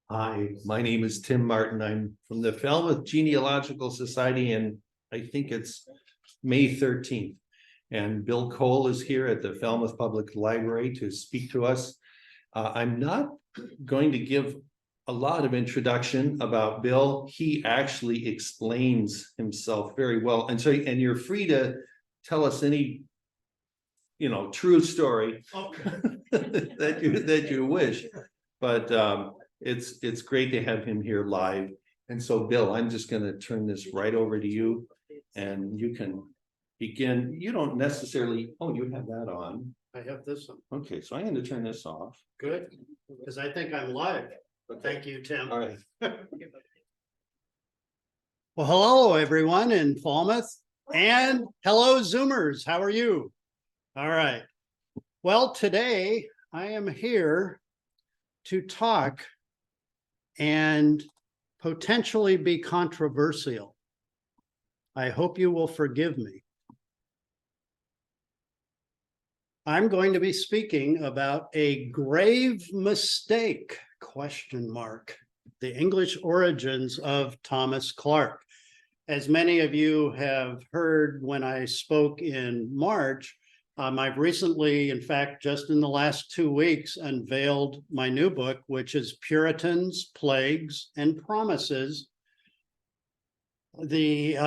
Hi, my name is Tim Martin. I'm from the Falmouth Genealogical Society, and I think it's May 13th. And Bill Cole is here at the Falmouth Public Library to speak to us. I'm not going to give a lot of introduction about Bill. He actually explains himself very well. And and you're free to tell us any, true story that you wish. But it's great to have him here live. And so, Bill, I'm just going to turn this right over to you, and you can begin. You don't necessarily, you have that on. I have this one. Okay, so I'm going to turn this off. Good, because I think I'm live. Okay. Thank you, Tim. All right. Well, hello, everyone in Falmouth, and hello, Zoomers. How are you? All right. Well, today I am here to talk and potentially be controversial. I hope you will forgive me. I'm going to be speaking about a grave mistake, ? The English origins of Thomas Clark. As many of you have heard when I spoke in March, I've recently, in fact, just in the last 2 weeks, unveiled my new book, which is Puritans, Plagues, and Promises. The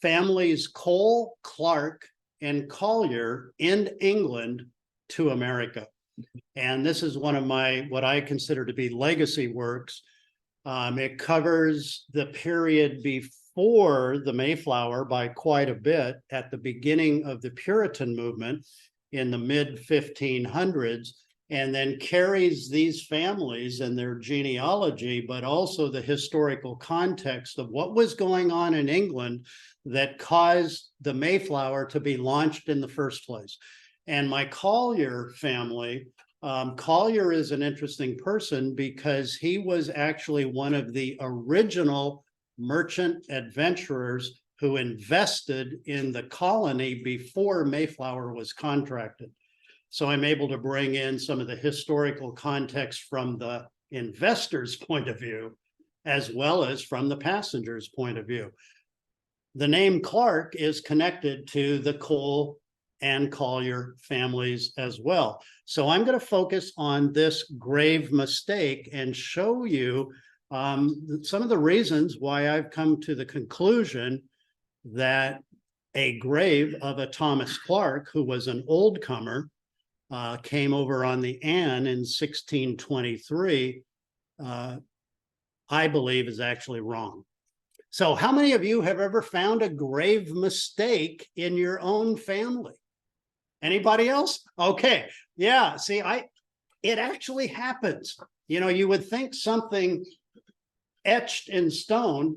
families Cole, Clarke, and Collier in England to America. And this is one of my, what I consider to be legacy works. It covers the period before the Mayflower by quite a bit at the beginning of the Puritan movement in the mid 1500s, and then carries these families and their genealogy, but also the historical context of what was going on in England that caused the Mayflower to be launched in the first place. And my Collier family, Collier is an interesting person because he was actually one of the original merchant adventurers who invested in the colony before Mayflower was contracted. So I'm able to bring in some of the historical context from the investor's point of view, as well as from the passenger's point of view. The name Clark is connected to the Cole and Collier families as well. So I'm going to focus on this grave mistake and show you some of the reasons why I've come to the conclusion that a grave of a Thomas Clarke, who was an old comer, came over on the Anne in 1623, I believe is actually wrong. So how many of you have ever found a grave mistake in your own family? Anybody else? Okay. Yeah. See, it actually happens. You would think something etched in stone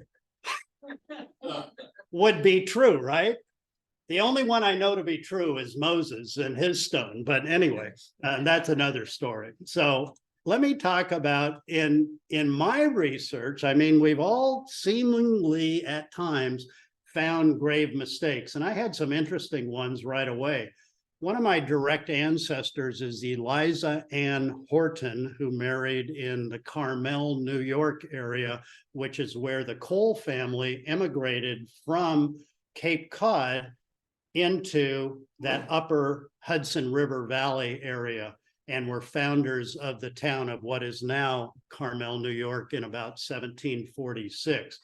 would be true, right? The only one I know to be true is Moses and his stone. But anyway, that's another story. So let me talk about in my research. I mean, we've all seemingly at times found grave mistakes, and I had some interesting ones right away. One of my direct ancestors is Eliza Ann Horton, who married in the Carmel, New York area, which is where the Cole family immigrated from Cape Cod into that upper Hudson River Valley area, and were founders of the town of what is now Carmel, New York, in about 1746.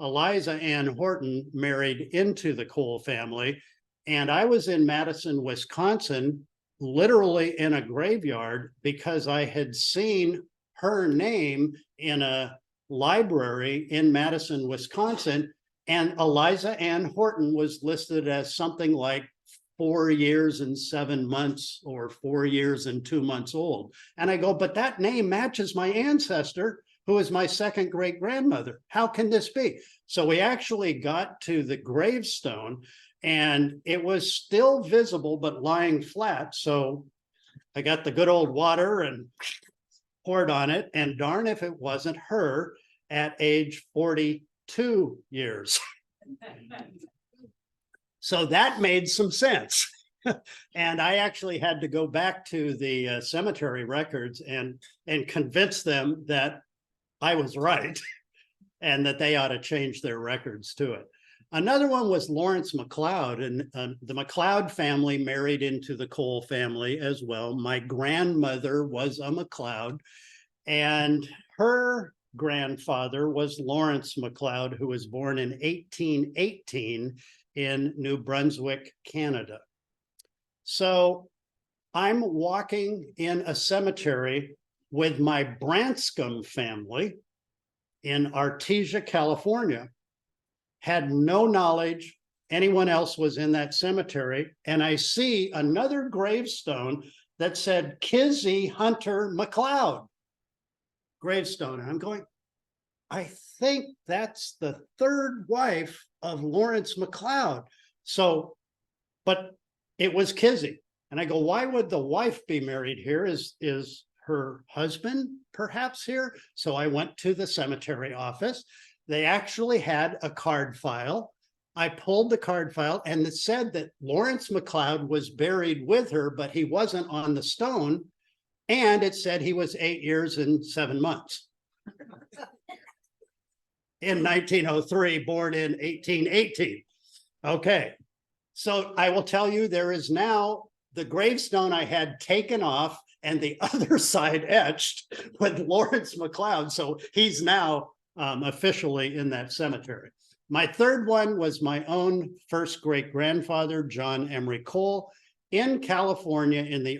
Eliza Ann Horton married into the Cole family, and I was in Madison, Wisconsin, literally in a graveyard, because I had seen her name in a library in Madison, Wisconsin, and Eliza Ann Horton was listed as something like 4 years and 7 months or 4 years and 2 months old. And I go, but that name matches my ancestor, who is my second great grandmother. How can this be? So we actually got to the gravestone, and it was still visible, but lying flat. So I got the good old water and poured on it, and darn if it wasn't her at age 42 years. So that made some sense. And I actually had to go back to the cemetery records and convince them that I was right and that they ought to change their records to it. Another one was Lawrence MacLeod, and the MacLeod family married into the Cole family as well. My grandmother was a MacLeod, and her grandfather was Lawrence MacLeod, who was born in 1818 in New Brunswick, Canada. So I'm walking in a cemetery with my Branscombe family in Artesia, California. Had no knowledge anyone else was in that cemetery. And I see another gravestone that said Kizzy Hunter MacLeod gravestone. And I'm going, I think that's the third wife of Lawrence MacLeod. So, but it was Kizzy. And I go, why would the wife be married here? Is her husband perhaps here? So I went to the cemetery office. They actually had a card file. I pulled the card file and it said that Lawrence MacLeod was buried with her, but he wasn't on the stone. And it said he was 8 years and 7 months. In 1903, born in 1818. Okay, so I will tell you, there is now the gravestone I had taken off and the other side etched with Lawrence MacLeod. So he's now officially in that cemetery. My third one was my own first great-grandfather, John Emery Cole. In California in the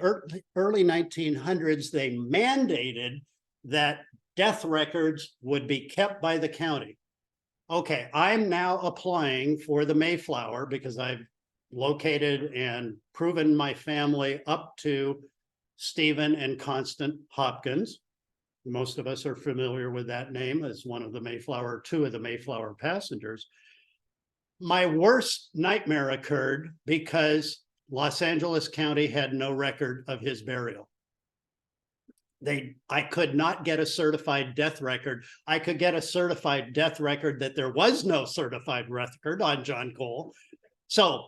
early 1900s, they mandated that death records would be kept by the county. Okay, I'm now applying for the Mayflower because I've located and proven my family up to Stephen and Constant Hopkins. Most of us are familiar with that name as one of the Mayflower, two of the Mayflower passengers. My worst nightmare occurred because Los Angeles County had no record of his burial. I could not get a certified death record. I could get a certified death record that there was no certified record on John Cole. So,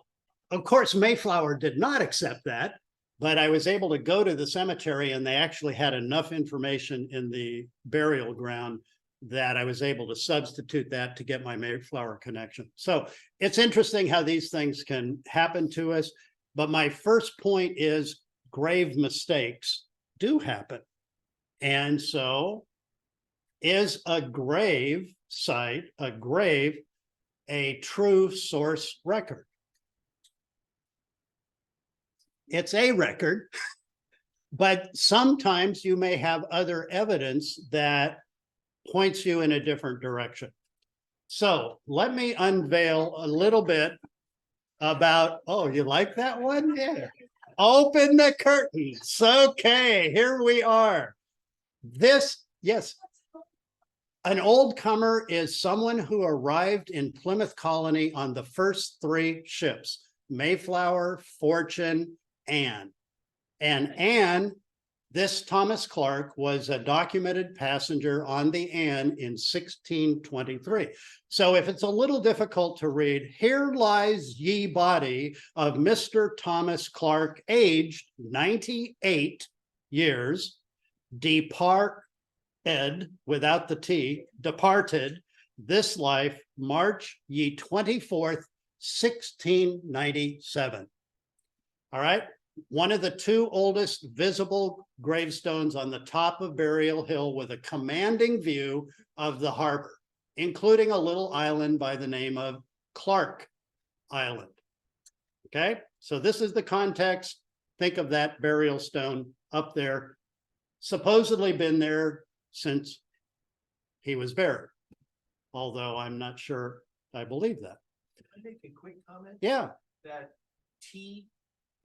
of course, Mayflower did not accept that. But I was able to go to the cemetery and they actually had enough information in the burial ground that I was able to substitute that to get my Mayflower connection. So it's interesting how these things can happen to us. But my first point is grave mistakes do happen. And so is a grave site, a grave, a true source record? It's a record, but sometimes you may have other evidence that points you in a different direction. So let me unveil a little bit about, oh, you like that one? Yeah. Open the curtains. Okay, here we are. This, yes. An old comer is someone who arrived in Plymouth Colony on the first 3 ships, Mayflower, Fortune, Anne. And Anne, this Thomas Clark was a documented passenger on the Anne in 1623. So if it's a little difficult to read, here lies ye body of Mr. Thomas Clark, aged 98 years, departed, without the T, departed this life, March ye 24th, 1697. All right. One of the 2 oldest visible gravestones on the top of Burial Hill with a commanding view of the harbor, including a little island by the name of Clark Island. Okay, so this is the context. Think of that burial stone up there, supposedly been there since he was buried, although I'm not sure I believe that. Can I make a quick comment? Yeah. That T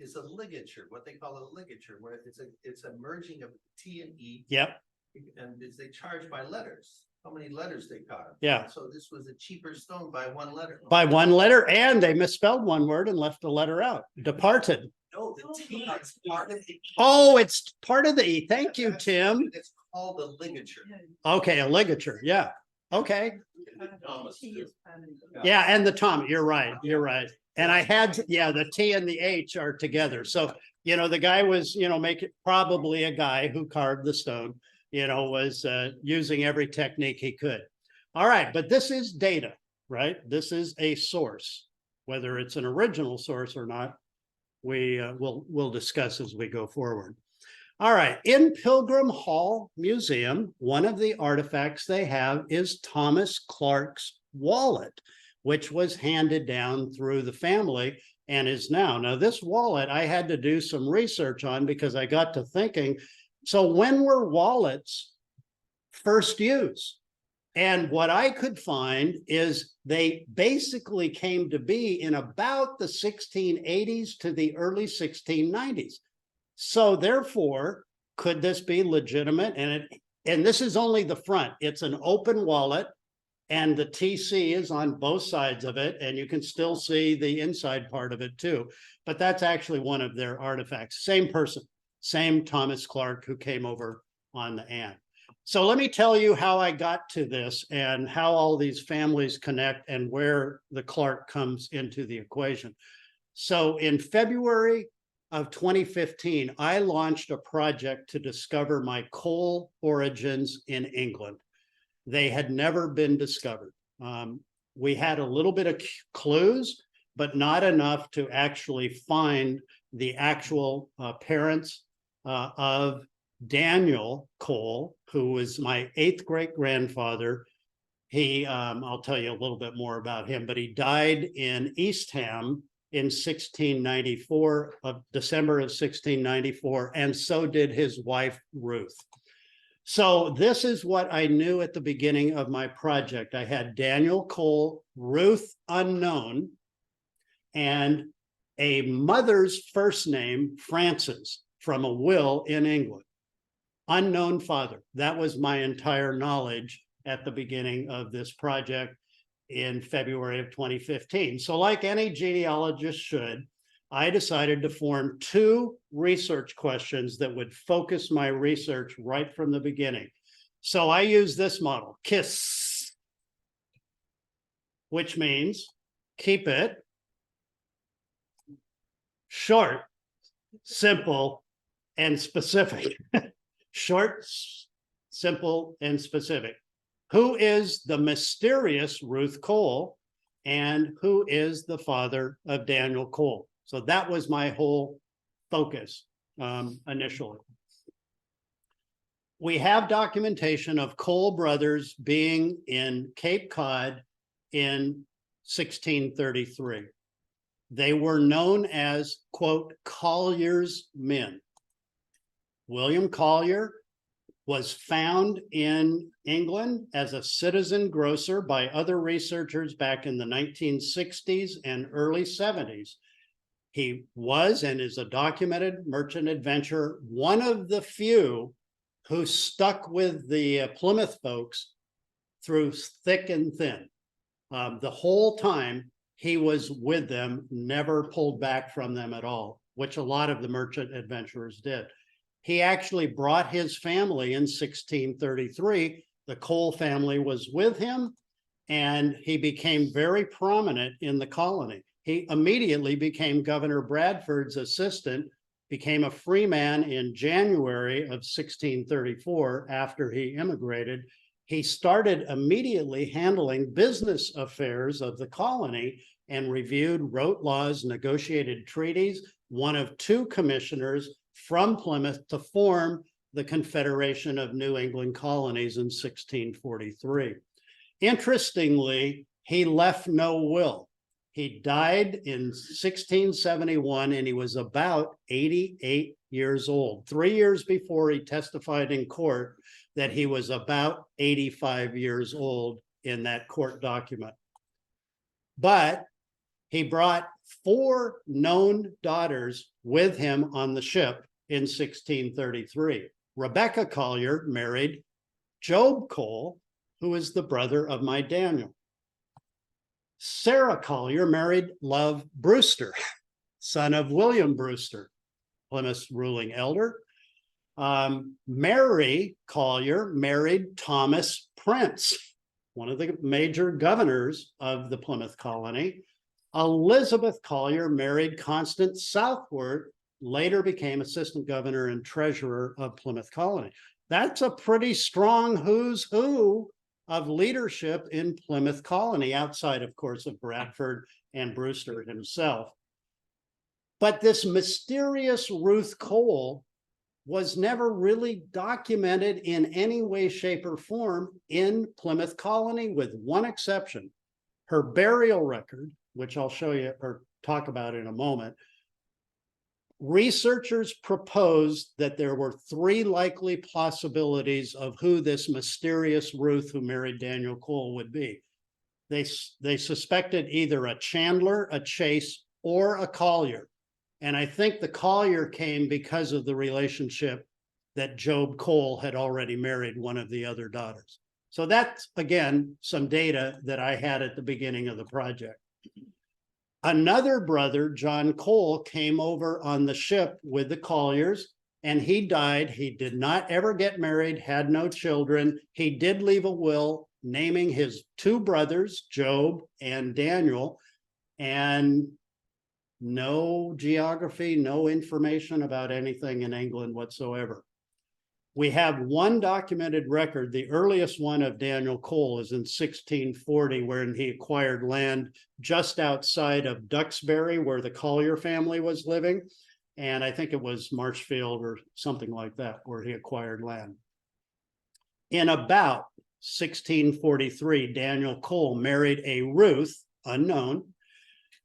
is a ligature, what they call a ligature, where it's a merging of T and E. Yep. And they charge by letters, how many letters they got. Yeah. So this was a cheaper stone by 1 letter. By 1 letter, and they misspelled 1 word and left a letter out. Departed. No, the T is part of the E. Oh, it's part of the E. Thank you, Tim. It's called a ligature. Okay, a ligature. Yeah. Okay. Yeah, and the Tom, you're right. You're right. And I had, yeah, the T and the H are together. So, you know, the guy was, you know, probably a guy who carved the stone, you know, was using every technique he could. All right, but this is data, right? This is a source. Whether it's an original source or not, we'll discuss as we go forward. All right, in Pilgrim Hall Museum, one of the artifacts they have is Thomas Clarke's wallet, which was handed down through the family and is now this wallet I had to do some research on because I got to thinking, so when were wallets first used? And what I could find is they basically came to be in about the 1680s to the early 1690s. So therefore, could this be legitimate? And this is only the front. It's an open wallet, and the TC is on both sides of it, and you can still see the inside part of it too. But that's actually one of their artifacts. Same person, same Thomas Clarke who came over on the Anne. So let me tell you how I got to this and how all these families connect and where the Clarke comes into the equation. So in February of 2015, I launched a project to discover my coal origins in England. They had never been discovered. We had a little bit of clues, but not enough to actually find the actual parents of Daniel Cole, who was my 8th great-grandfather. He, I'll tell you a little bit more about him, but he died in Eastham in 1694, of December of 1694, and so did his wife, Ruth. So this is what I knew at the beginning of my project. I had Daniel Cole, Ruth unknown, and a mother's first name, Frances, from a will in England. Unknown father. That was my entire knowledge at the beginning of this project in February of 2015. So like any genealogist should, I decided to form 2 research questions that would focus my research right from the beginning. So I use this model, KISS, which means keep it short, simple, and specific. Short, simple, and specific. Who is the mysterious Ruth Cole, and who is the father of Daniel Cole? So that was my whole focus initially. We have documentation of Cole brothers being in Cape Cod in 1633. They were known as, quote, Collier's men. William Collier was found in England as a citizen grocer by other researchers back in the 1960s and early 70s. He was and is a documented merchant adventurer, one of the few who stuck with the Plymouth folks through thick and thin. The whole time he was with them, never pulled back from them at all, which a lot of the merchant adventurers did. He actually brought his family in 1633. The Cole family was with him, and he became very prominent in the colony. He immediately became Governor Bradford's assistant, became a free man in January of 1634 after he immigrated. He started immediately handling business affairs of the colony and reviewed, wrote laws, negotiated treaties, one of 2 commissioners from Plymouth to form the Confederation of New England Colonies in 1643. Interestingly, he left no will. He died in 1671, and he was about 88 years old. 3 years before he testified in court that he was about 85 years old in that court document. But he brought 4 known daughters with him on the ship in 1633. Rebecca Collier married Job Cole, who is the brother of my Daniel. Sarah Collier married Love Brewster, son of William Brewster, Plymouth's ruling elder. Mary Collier married Thomas Prince, one of the major governors of the Plymouth colony. Elizabeth Collier married Constance Southwark, later became assistant governor and treasurer of Plymouth Colony. That's a pretty strong who's who of leadership in Plymouth Colony, outside, of course, of Bradford and Brewster himself. But this mysterious Ruth Cole was never really documented in any way, shape, or form in Plymouth Colony, with one exception. Her burial record, which I'll show you or talk about in a moment. Researchers proposed that there were three likely possibilities of who this mysterious Ruth who married Daniel Cole would be. They suspected either a Chandler, a Chase, or a Collier. And I think the Collier came because of the relationship that Job Cole had already married one of the other daughters. So that's, again, some data that I had at the beginning of the project. Another brother, John Cole, came over on the ship with the Colliers, and he died. He did not ever get married, had no children. He did leave a will naming his two brothers, Job and Daniel, and no geography, no information about anything in England whatsoever. We have one documented record. The earliest one of Daniel Cole is in 1640, wherein he acquired land just outside of Duxbury, where the Collier family was living. And I think it was Marshfield or something like that, where he acquired land. In about 1643, Daniel Cole married a Ruth, unknown.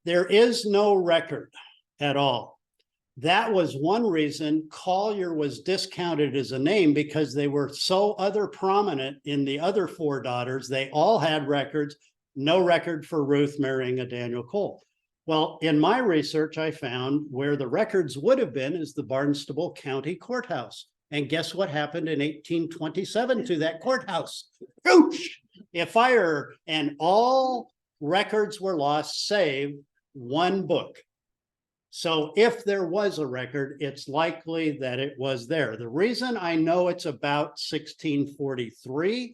There is no record at all. That was one reason Collier was discounted as a name, because they were so other prominent in the other four daughters. They all had records, no record for Ruth marrying a Daniel Cole. Well, in my research, I found where the records would have been is the Barnstable County Courthouse. And guess what happened in 1827 to that courthouse? Ouch! A fire, and all records were lost save one book. So if there was a record, it's likely that it was there. The reason I know it's about 1643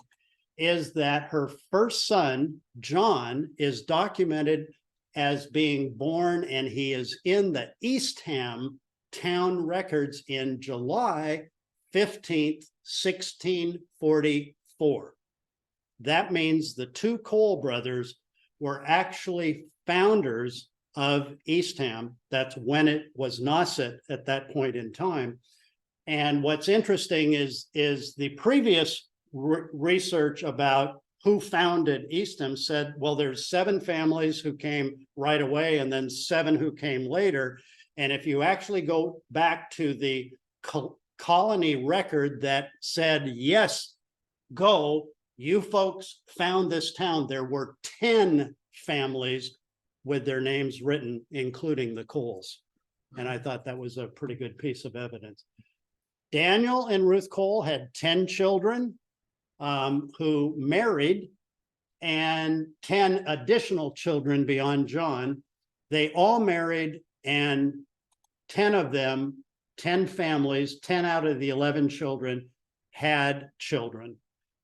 is that her first son, John, is documented as being born, and he is in the Eastham town records in July 15th, 1644. That means the two Cole brothers were actually founders of Eastham. That's when it was Nauset at that point in time. And what's interesting is the previous research about who founded Eastham said, well, there's 7 families who came right away and then 7 who came later. And if you actually go back to the colony record that said, yes, go, you folks found this town, there were 10 families with their names written, including the Coles. And I thought that was a pretty good piece of evidence. Daniel and Ruth Cole had 10 children who married, and 10 additional children beyond John. They all married, and 10 of them, 10 families, 10 out of the 11 children had children.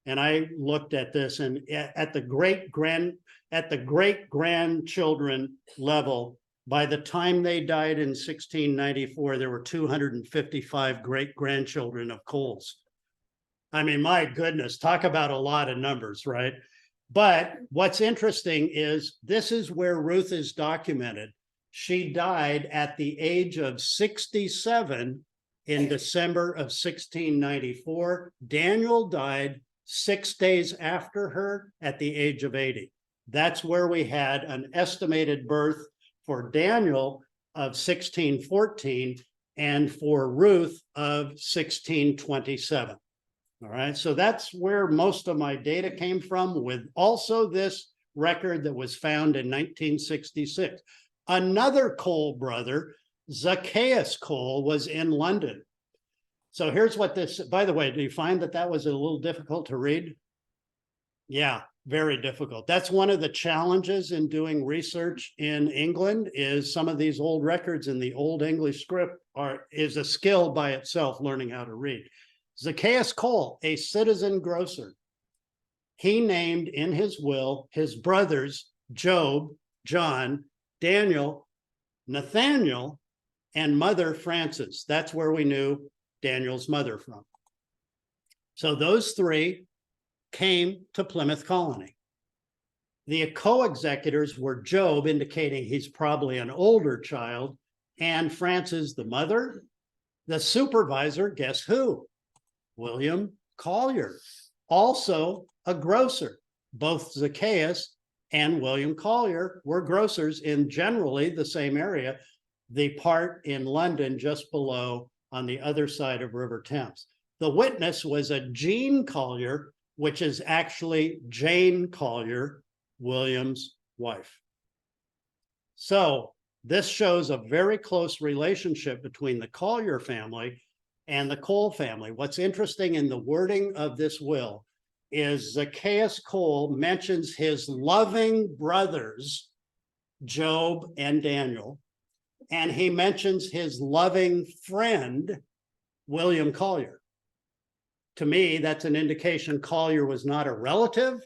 And I looked at this, and at the great grandchildren level, by the time they died in 1694, there were 255 great grandchildren of Coles. I mean, my goodness, talk about a lot of numbers, right? But what's interesting is this is where Ruth is documented. She died at the age of 67 in December of 1694. Daniel died 6 days after her at the age of 80. That's where we had an estimated birth for Daniel of 1614 and for Ruth of 1627. All right, so that's where most of my data came from, with also this record that was found in 1966. Another Cole brother, Zacchaeus Cole, was in London. So here's what this, by the way, do you find that that was a little difficult to read? Yeah, very difficult. That's one of the challenges in doing research in England, is some of these old records in the Old English script is a skill by itself, learning how to read. Zacchaeus Cole, a citizen grocer, he named in his will his brothers Job, John, Daniel, Nathaniel, and mother Frances. That's where we knew Daniel's mother from. So those three came to Plymouth Colony. The co-executors were Job, indicating he's probably an older child, and Frances, the mother. The supervisor, guess who? William Collier, also a grocer. Both Zacchaeus and William Collier were grocers in generally the same area, the part in London just below on the other side of River Thames. The witness was a Jean Collier, which is actually Jane Collier, William's wife. So this shows a very close relationship between the Collier family and the Cole family. What's interesting in the wording of this will is Zacchaeus Cole mentions his loving brothers, Job and Daniel, and he mentions his loving friend, William Collier. To me, that's an indication Collier was not a relative,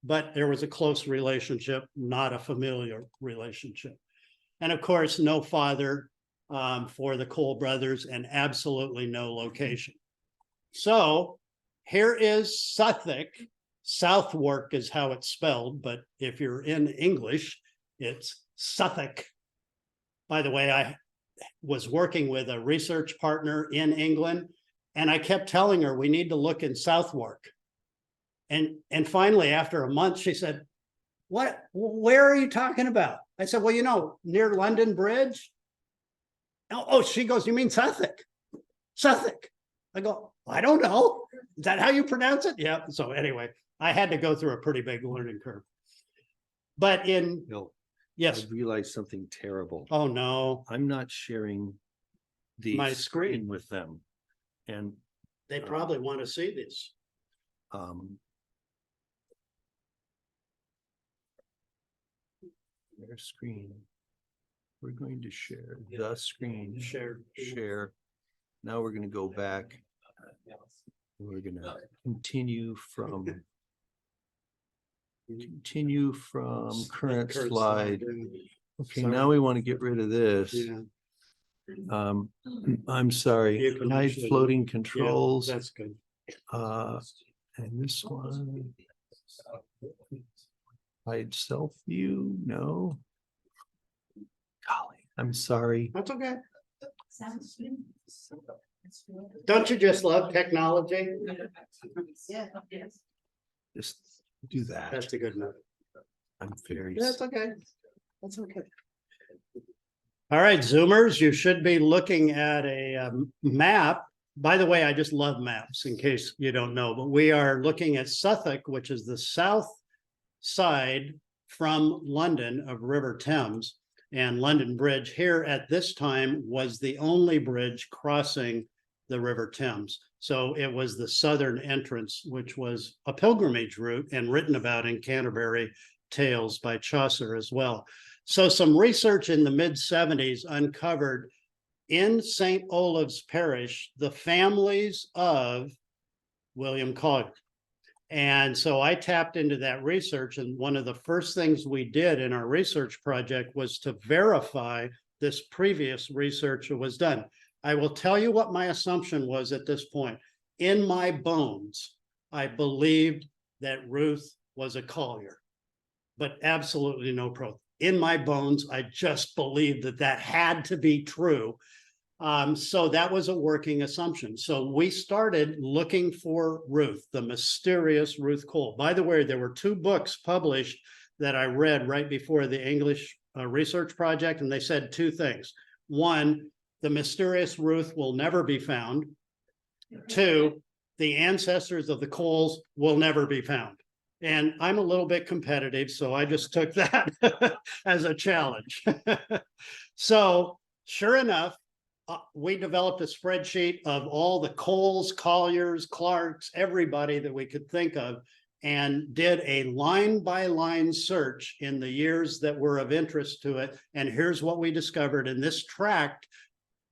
but there was a close relationship, not a familiar relationship. And of course, no father for the Cole brothers and absolutely no location. So here is Southwark. Southwark is how it's spelled, but if you're in English, it's Southwark. By the way, I was working with a research partner in England, and I kept telling her we need to look in Southwark. And finally, after a month, she said, "What? Where are you talking about?" I said, "Well, you know, near London Bridge." Oh, she goes, "You mean Southwark?" Southwark. I go, "I don't know. Is that how you pronounce it?" Yeah. So anyway, I had to go through a pretty big learning curve. But in No, yes. I realized something terrible. Oh no. I'm not sharing the My screen with them. And they probably want to see this. Their screen. We're going to share the screen. Share. Now we're going to go back. We're going to continue from current slide. Okay, Sorry. now we want to get rid of this. Yeah. I'm sorry. Hide floating controls. Yeah, that's good. And this one. Hide self view. No. Golly, I'm sorry. That's okay. Don't you just love technology? Yeah. Just do that. That's a good note. I'm very. That's okay. That's okay. All right, Zoomers, you should be looking at a map. By the way, I just love maps in case you don't know, but we are looking at Southwark, which is the south side from London of River Thames, and London Bridge here at this time was the only bridge crossing the River Thames. So it was the southern entrance, which was a pilgrimage route and written about in Canterbury Tales by Chaucer as well. So some research in the mid-70s uncovered in St. Olave's Parish the families of William Collier. And so I tapped into that research, and one of the first things we did in our research project was to verify this previous research that was done. I will tell you what my assumption was at this point. In my bones, I believed that Ruth was a Collier, but absolutely no proof. In my bones, I just believed that that had to be true. So that was a working assumption. So we started looking for Ruth, the mysterious Ruth Cole. By the way, there were 2 books published that I read right before the English research project, and they said 2 things. 1, the mysterious Ruth will never be found. 2, the ancestors of the Coles will never be found. And I'm a little bit competitive, so I just took that as a challenge. So sure enough, we developed a spreadsheet of all the Coles, Colliers, Clarks, everybody that we could think of, and did a line-by-line search in the years that were of interest to it. And here's what we discovered. And this tracked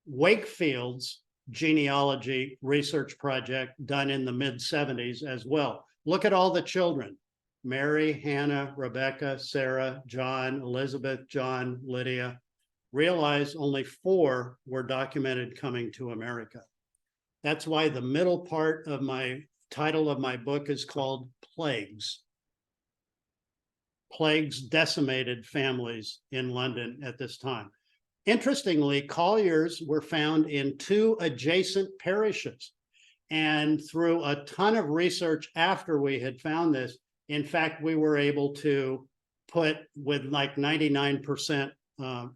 Wakefield's genealogy research project done in the mid-70s as well. Look at all the children. Mary, Hannah, Rebecca, Sarah, John, Elizabeth, John, Lydia, realized only 4 were documented coming to America. That's why the middle part of my title of my book is called Plagues. Plagues decimated families in London at this time. Interestingly, Colliers were found in 2 adjacent parishes. And through a ton of research after we had found this, in fact, we were able to put with like 99%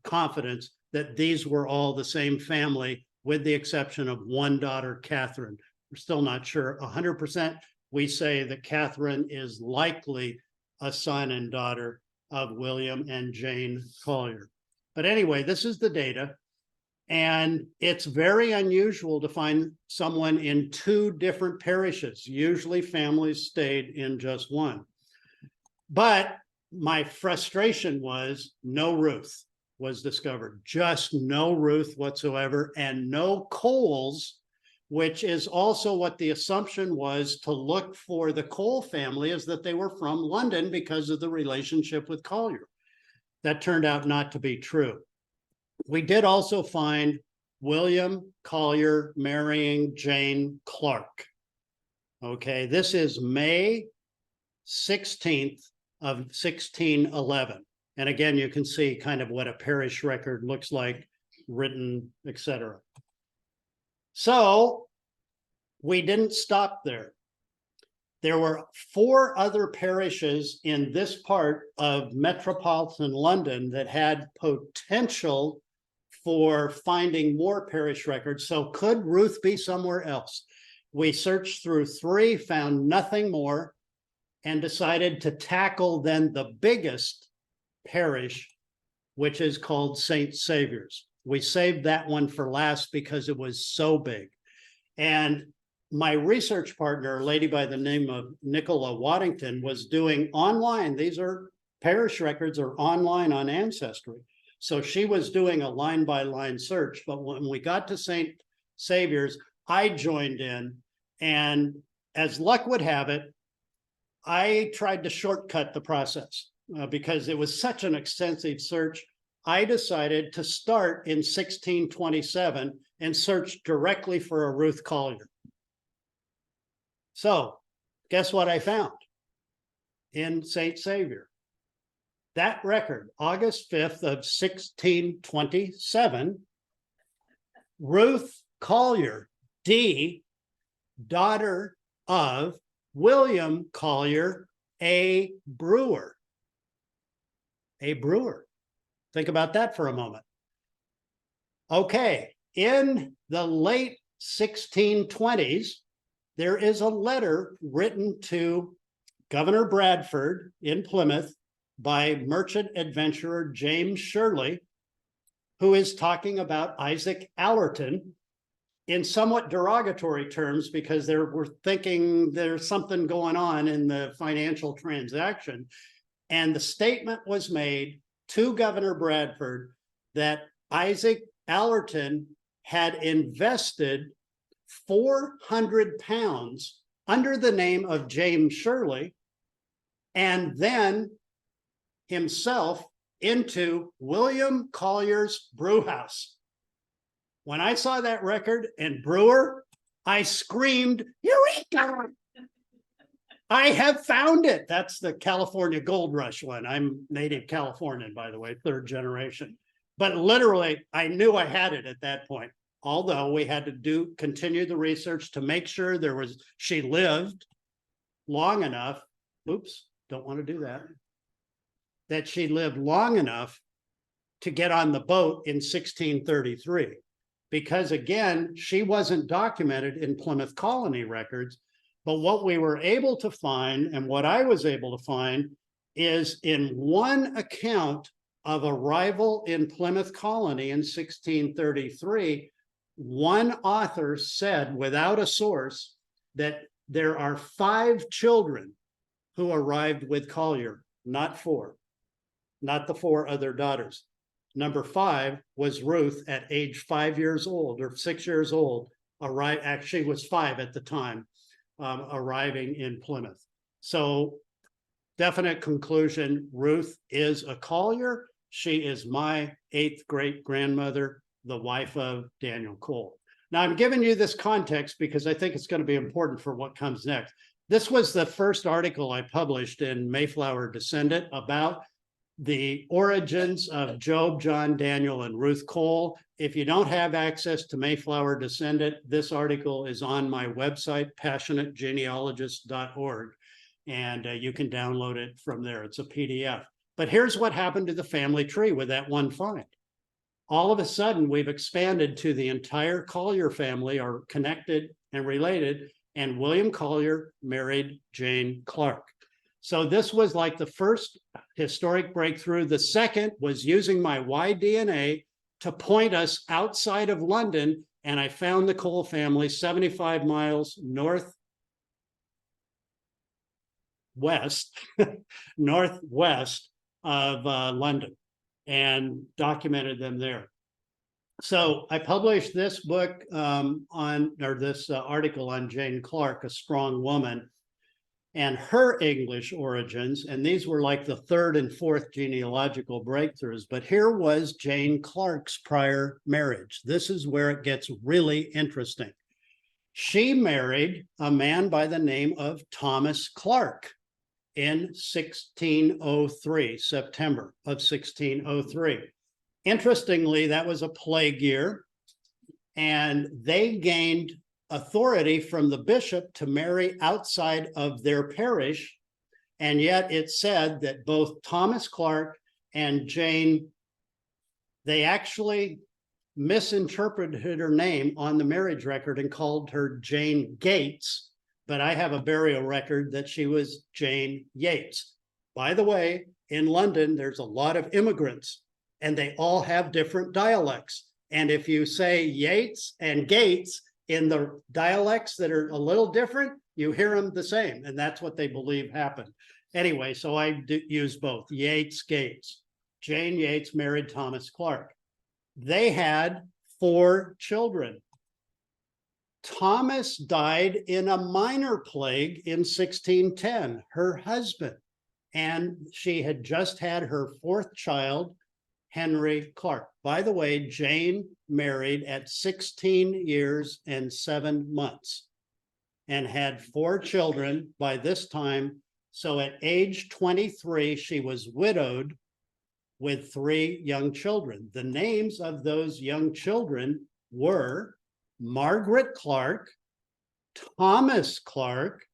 confidence that these were all the same family, with the exception of one daughter, Catherine. We're still not sure 100%. We say that Catherine is likely a son and daughter of William and Jane Collier. But anyway, this is the data. And it's very unusual to find someone in 2 different parishes. Usually families stayed in just one. But my frustration was no Ruth was discovered, just no Ruth whatsoever, and no Coles, which is also what the assumption was to look for the Cole family, is that they were from London because of the relationship with Collier. That turned out not to be true. We did also find William Collier marrying Jane Clarke. Okay, this is May 16th of 1611. And again, you can see kind of what a parish record looks like, written, etc. So we didn't stop there. There were 4 other parishes in this part of metropolitan London that had potential for finding more parish records. So could Ruth be somewhere else? We searched through 3, found nothing more, and decided to tackle then the biggest parish, which is called St. Saviour's. We saved that one for last because it was so big. And my research partner, a lady by the name of Nicola Waddington, was doing online. These are parish records are online on Ancestry. So she was doing a line-by-line search. But when we got to St. Saviour's, I joined in. And as luck would have it, I tried to shortcut the process because it was such an extensive search. I decided to start in 1627 and search directly for a Ruth Collier. So guess what I found in St. Saviour? That record, August 5th of 1627, Ruth Collier, D, daughter of William Collier, a brewer. A brewer. Think about that for a moment. Okay, in the late 1620s, there is a letter written to Governor Bradford in Plymouth by merchant adventurer James Shirley, who is talking about Isaac Allerton in somewhat derogatory terms because they were thinking there's something going on in the financial transaction. And the statement was made to Governor Bradford that Isaac Allerton had invested £400 under the name of James Shirley, and then himself into William Collier's brew house. When I saw that record and brewer, I screamed, "Eureka! I have found it." That's the California Gold Rush one. I'm native Californian, by the way, 3rd generation. But literally, I knew I had it at that point. Although we had to continue the research to make sure she lived long enough. Oops, don't want to do that. That she lived long enough to get on the boat in 1633. Because again, she wasn't documented in Plymouth Colony records. But what we were able to find, and what I was able to find, is in one account of arrival in Plymouth Colony in 1633, one author said, without a source, that there are 5 children who arrived with Collier, not 4, not the 4 other daughters. Number 5 was Ruth at age 5 years old or 6 years old, actually was 5 at the time, arriving in Plymouth. So definite conclusion, Ruth is a Collier. She is my 8th great-grandmother, the wife of Daniel Cole. Now, I'm giving you this context because I think it's going to be important for what comes next. This was the first article I published in Mayflower Descendant about the origins of Job, John, Daniel, and Ruth Cole. If you don't have access to Mayflower Descendant, this article is on my website, passionategenealogist.org, and you can download it from there. It's a PDF. But here's what happened to the family tree with that one find. All of a sudden, we've expanded to the entire Collier family are connected and related, and William Collier married Jane Clarke. So this was like the first historic breakthrough. The second was using my Y-DNA to point us outside of London, and I found the Cole family 75 miles northwest of London, and documented them there. So I published this book this article on Jane Clarke, A Strong Woman, and her English origins. And these were like the 3rd and 4th genealogical breakthroughs. But here was Jane Clarke's prior marriage. This is where it gets really interesting. She married a man by the name of Thomas Clarke in 1603, September of 1603. Interestingly, that was a plague year, and they gained authority from the bishop to marry outside of their parish. And yet it said that both Thomas Clarke and Jane, they actually misinterpreted her name on the marriage record and called her Jane Gates, but I have a burial record that she was Jane Yates. By the way, in London, there's a lot of immigrants, and they all have different dialects. And if you say Yates and Gates in the dialects that are a little different, you hear them the same, and that's what they believe happened. Anyway, so I use both, Yates, Gates. Jane Yates married Thomas Clarke. They had 4 children. Thomas died in a minor plague in 1610, her husband, and she had just had her 4th child, Henry Clarke. By the way, Jane married at 16 years and 7 months and had 4 children by this time. So at age 23, she was widowed with 3 young children. The names of those young children were Margaret Clarke, Thomas Clarke,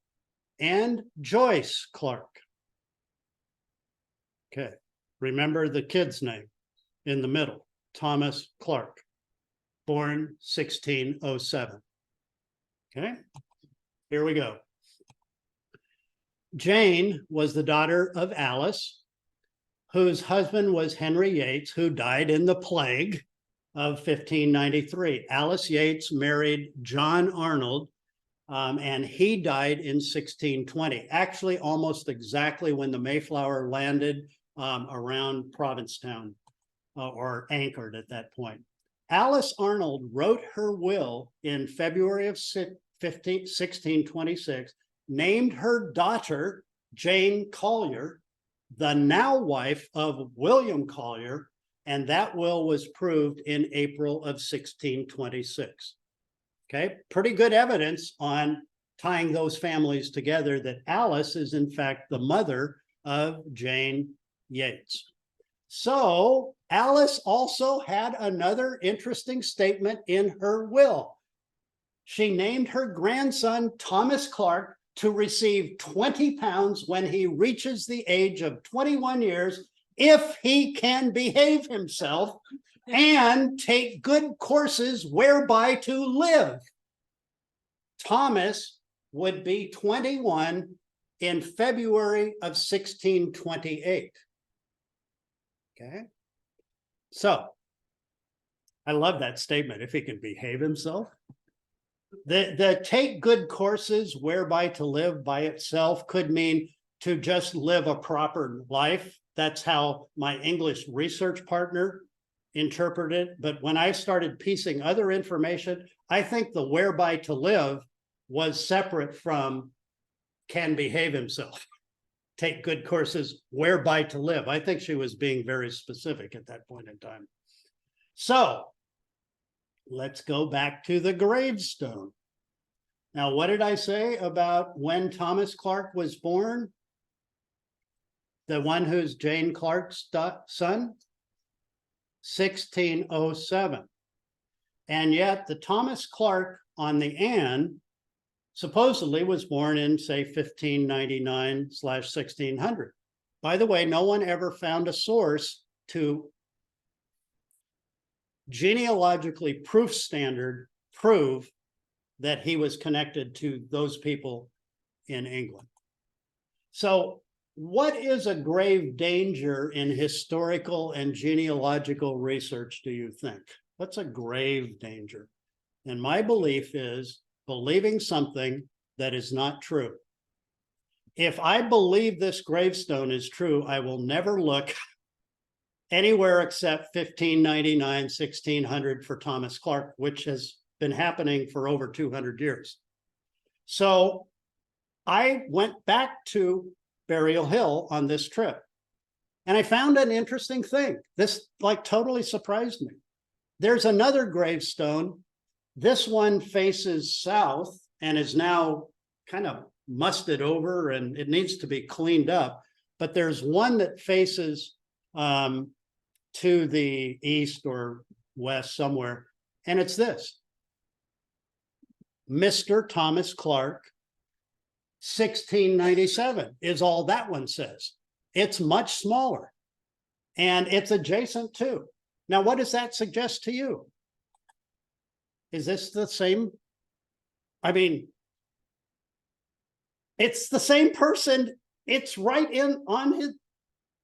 and Joyce Clarke. Okay, remember the kid's name in the middle, Thomas Clarke, born 1607. Okay, here we go. Jane was the daughter of Alice, whose husband was Henry Yates, who died in the plague of 1593. Alice Yates married John Arnold, and he died in 1620, actually almost exactly when the Mayflower landed around Provincetown, or anchored at that point. Alice Arnold wrote her will in February of 1626, named her daughter Jane Collier, the now wife of William Collier, and that will was proved in April of 1626. Okay, pretty good evidence on tying those families together that Alice is in fact the mother of Jane Yates. So Alice also had another interesting statement in her will. She named her grandson Thomas Clarke to receive 20 pounds when he reaches the age of 21 years if he can behave himself and take good courses whereby to live. Thomas would be 21 in February of 1628. Okay, so I love that statement, if he can behave himself. The take good courses whereby to live by itself could mean to just live a proper life. That's how my English research partner interpreted it. But when I started piecing other information, I think the whereby to live was separate from can behave himself. take good courses whereby to live. I think she was being very specific at that point in time. So let's go back to the gravestone. Now, what did I say about when Thomas Clarke was born? The one who's Jane Clarke's son? 1607. And yet the Thomas Clarke on the Anne supposedly was born in, say, 1599/1600. By the way, no one ever found a source to genealogically proof prove that he was connected to those people in England. So what is a grave danger in historical and genealogical research, do you think? What's a grave danger? And my belief is believing something that is not true. If I believe this gravestone is true, I will never look anywhere except 1599, 1600 for Thomas Clarke, which has been happening for over 200 years. So I went back to Burial Hill on this trip, and I found an interesting thing. This totally surprised me. There's another gravestone. This one faces south and is now kind of musted over, and it needs to be cleaned up. But there's one that faces to the east or west somewhere, and it's this. Mr. Thomas Clarke, 1697 is all that one says. It's much smaller, and it's adjacent too. Now, what does that suggest to you? Is this the same? I mean, it's the same person. It's right in on his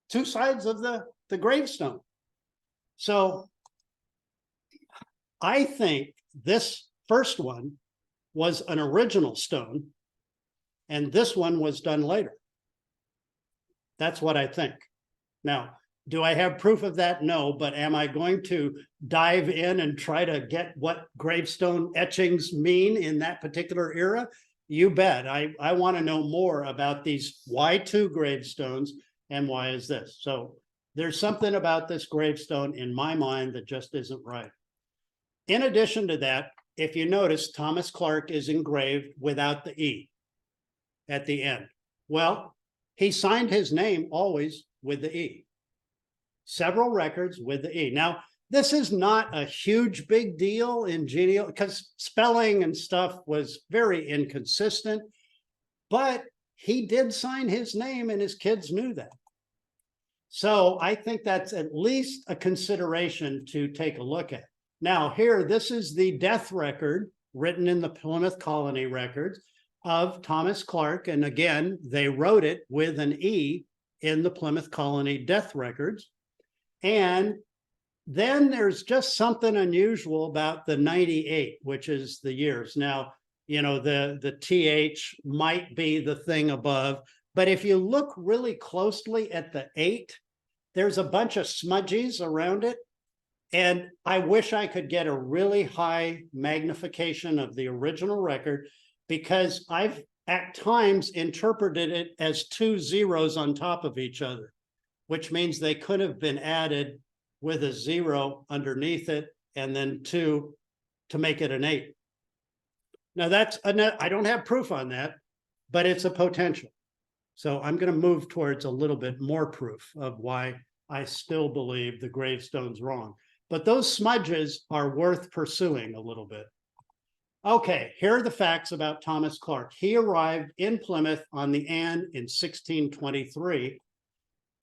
two sides of the gravestone. So I think this first one was an original stone, and this one was done later. That's what I think. Now, do I have proof of that? No, but am I going to dive in and try to get what gravestone etchings mean in that particular era? You bet. I want to know more about these Y2 gravestones and why is this. So there's something about this gravestone in my mind that just isn't right. In addition to that, if you notice, Thomas Clarke is engraved without the E at the end. Well, he signed his name always with the E. Several records with the E. Now, this is not a huge big deal in because spelling and stuff was very inconsistent, but he did sign his name and his kids knew that. So I think that's at least a consideration to take a look at. Now here, this is the death record written in the Plymouth Colony records of Thomas Clarke. And again, they wrote it with an E in the Plymouth Colony death records. And then there's just something unusual about the 98, which is the years. Now, you know, the TH might be the thing above, but if you look really closely at the 8, there's a bunch of smudges around it. And I wish I could get a really high magnification of the original record, because I've at times interpreted it as 2 zeros on top of each other, which means they could have been added with a 0 underneath it and then 2 to make it an 8. Now I don't have proof on that, but it's a potential. So I'm going to move towards a little bit more proof of why I still believe the gravestone's wrong. But those smudges are worth pursuing a little bit. Okay, here are the facts about Thomas Clarke. He arrived in Plymouth on the Anne in 1623,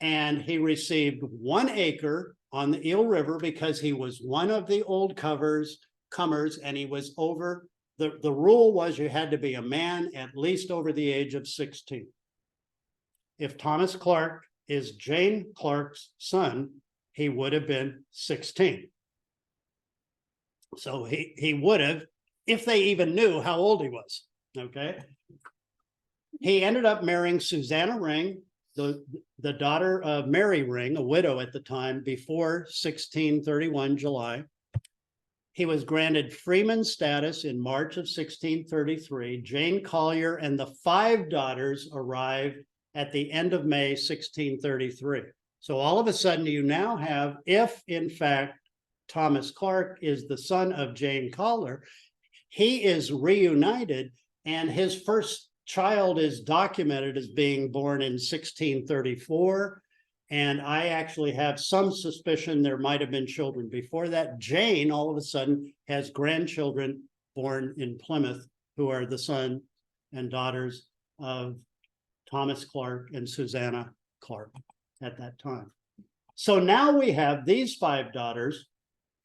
and he received 1 acre on the Eel River because he was one of the old comers, and he was over, the rule was you had to be a man at least over the age of 16. If Thomas Clarke is Jane Clarke's son, he would have been 16. So he would have, if they even knew how old he was, okay? He ended up marrying Susanna Ring, the daughter of Mary Ring, a widow at the time, before 1631 July. He was granted freeman status in March of 1633. Jane Collier and the 5 daughters arrived at the end of May 1633. So all of a sudden you now have, if in fact Thomas Clarke is the son of Jane Collier, he is reunited, and his first child is documented as being born in 1634. And I actually have some suspicion there might have been children before that. Jane, all of a sudden, has grandchildren born in Plymouth who are the son and daughters of Thomas Clarke and Susanna Clarke at that time. So now we have these 5 daughters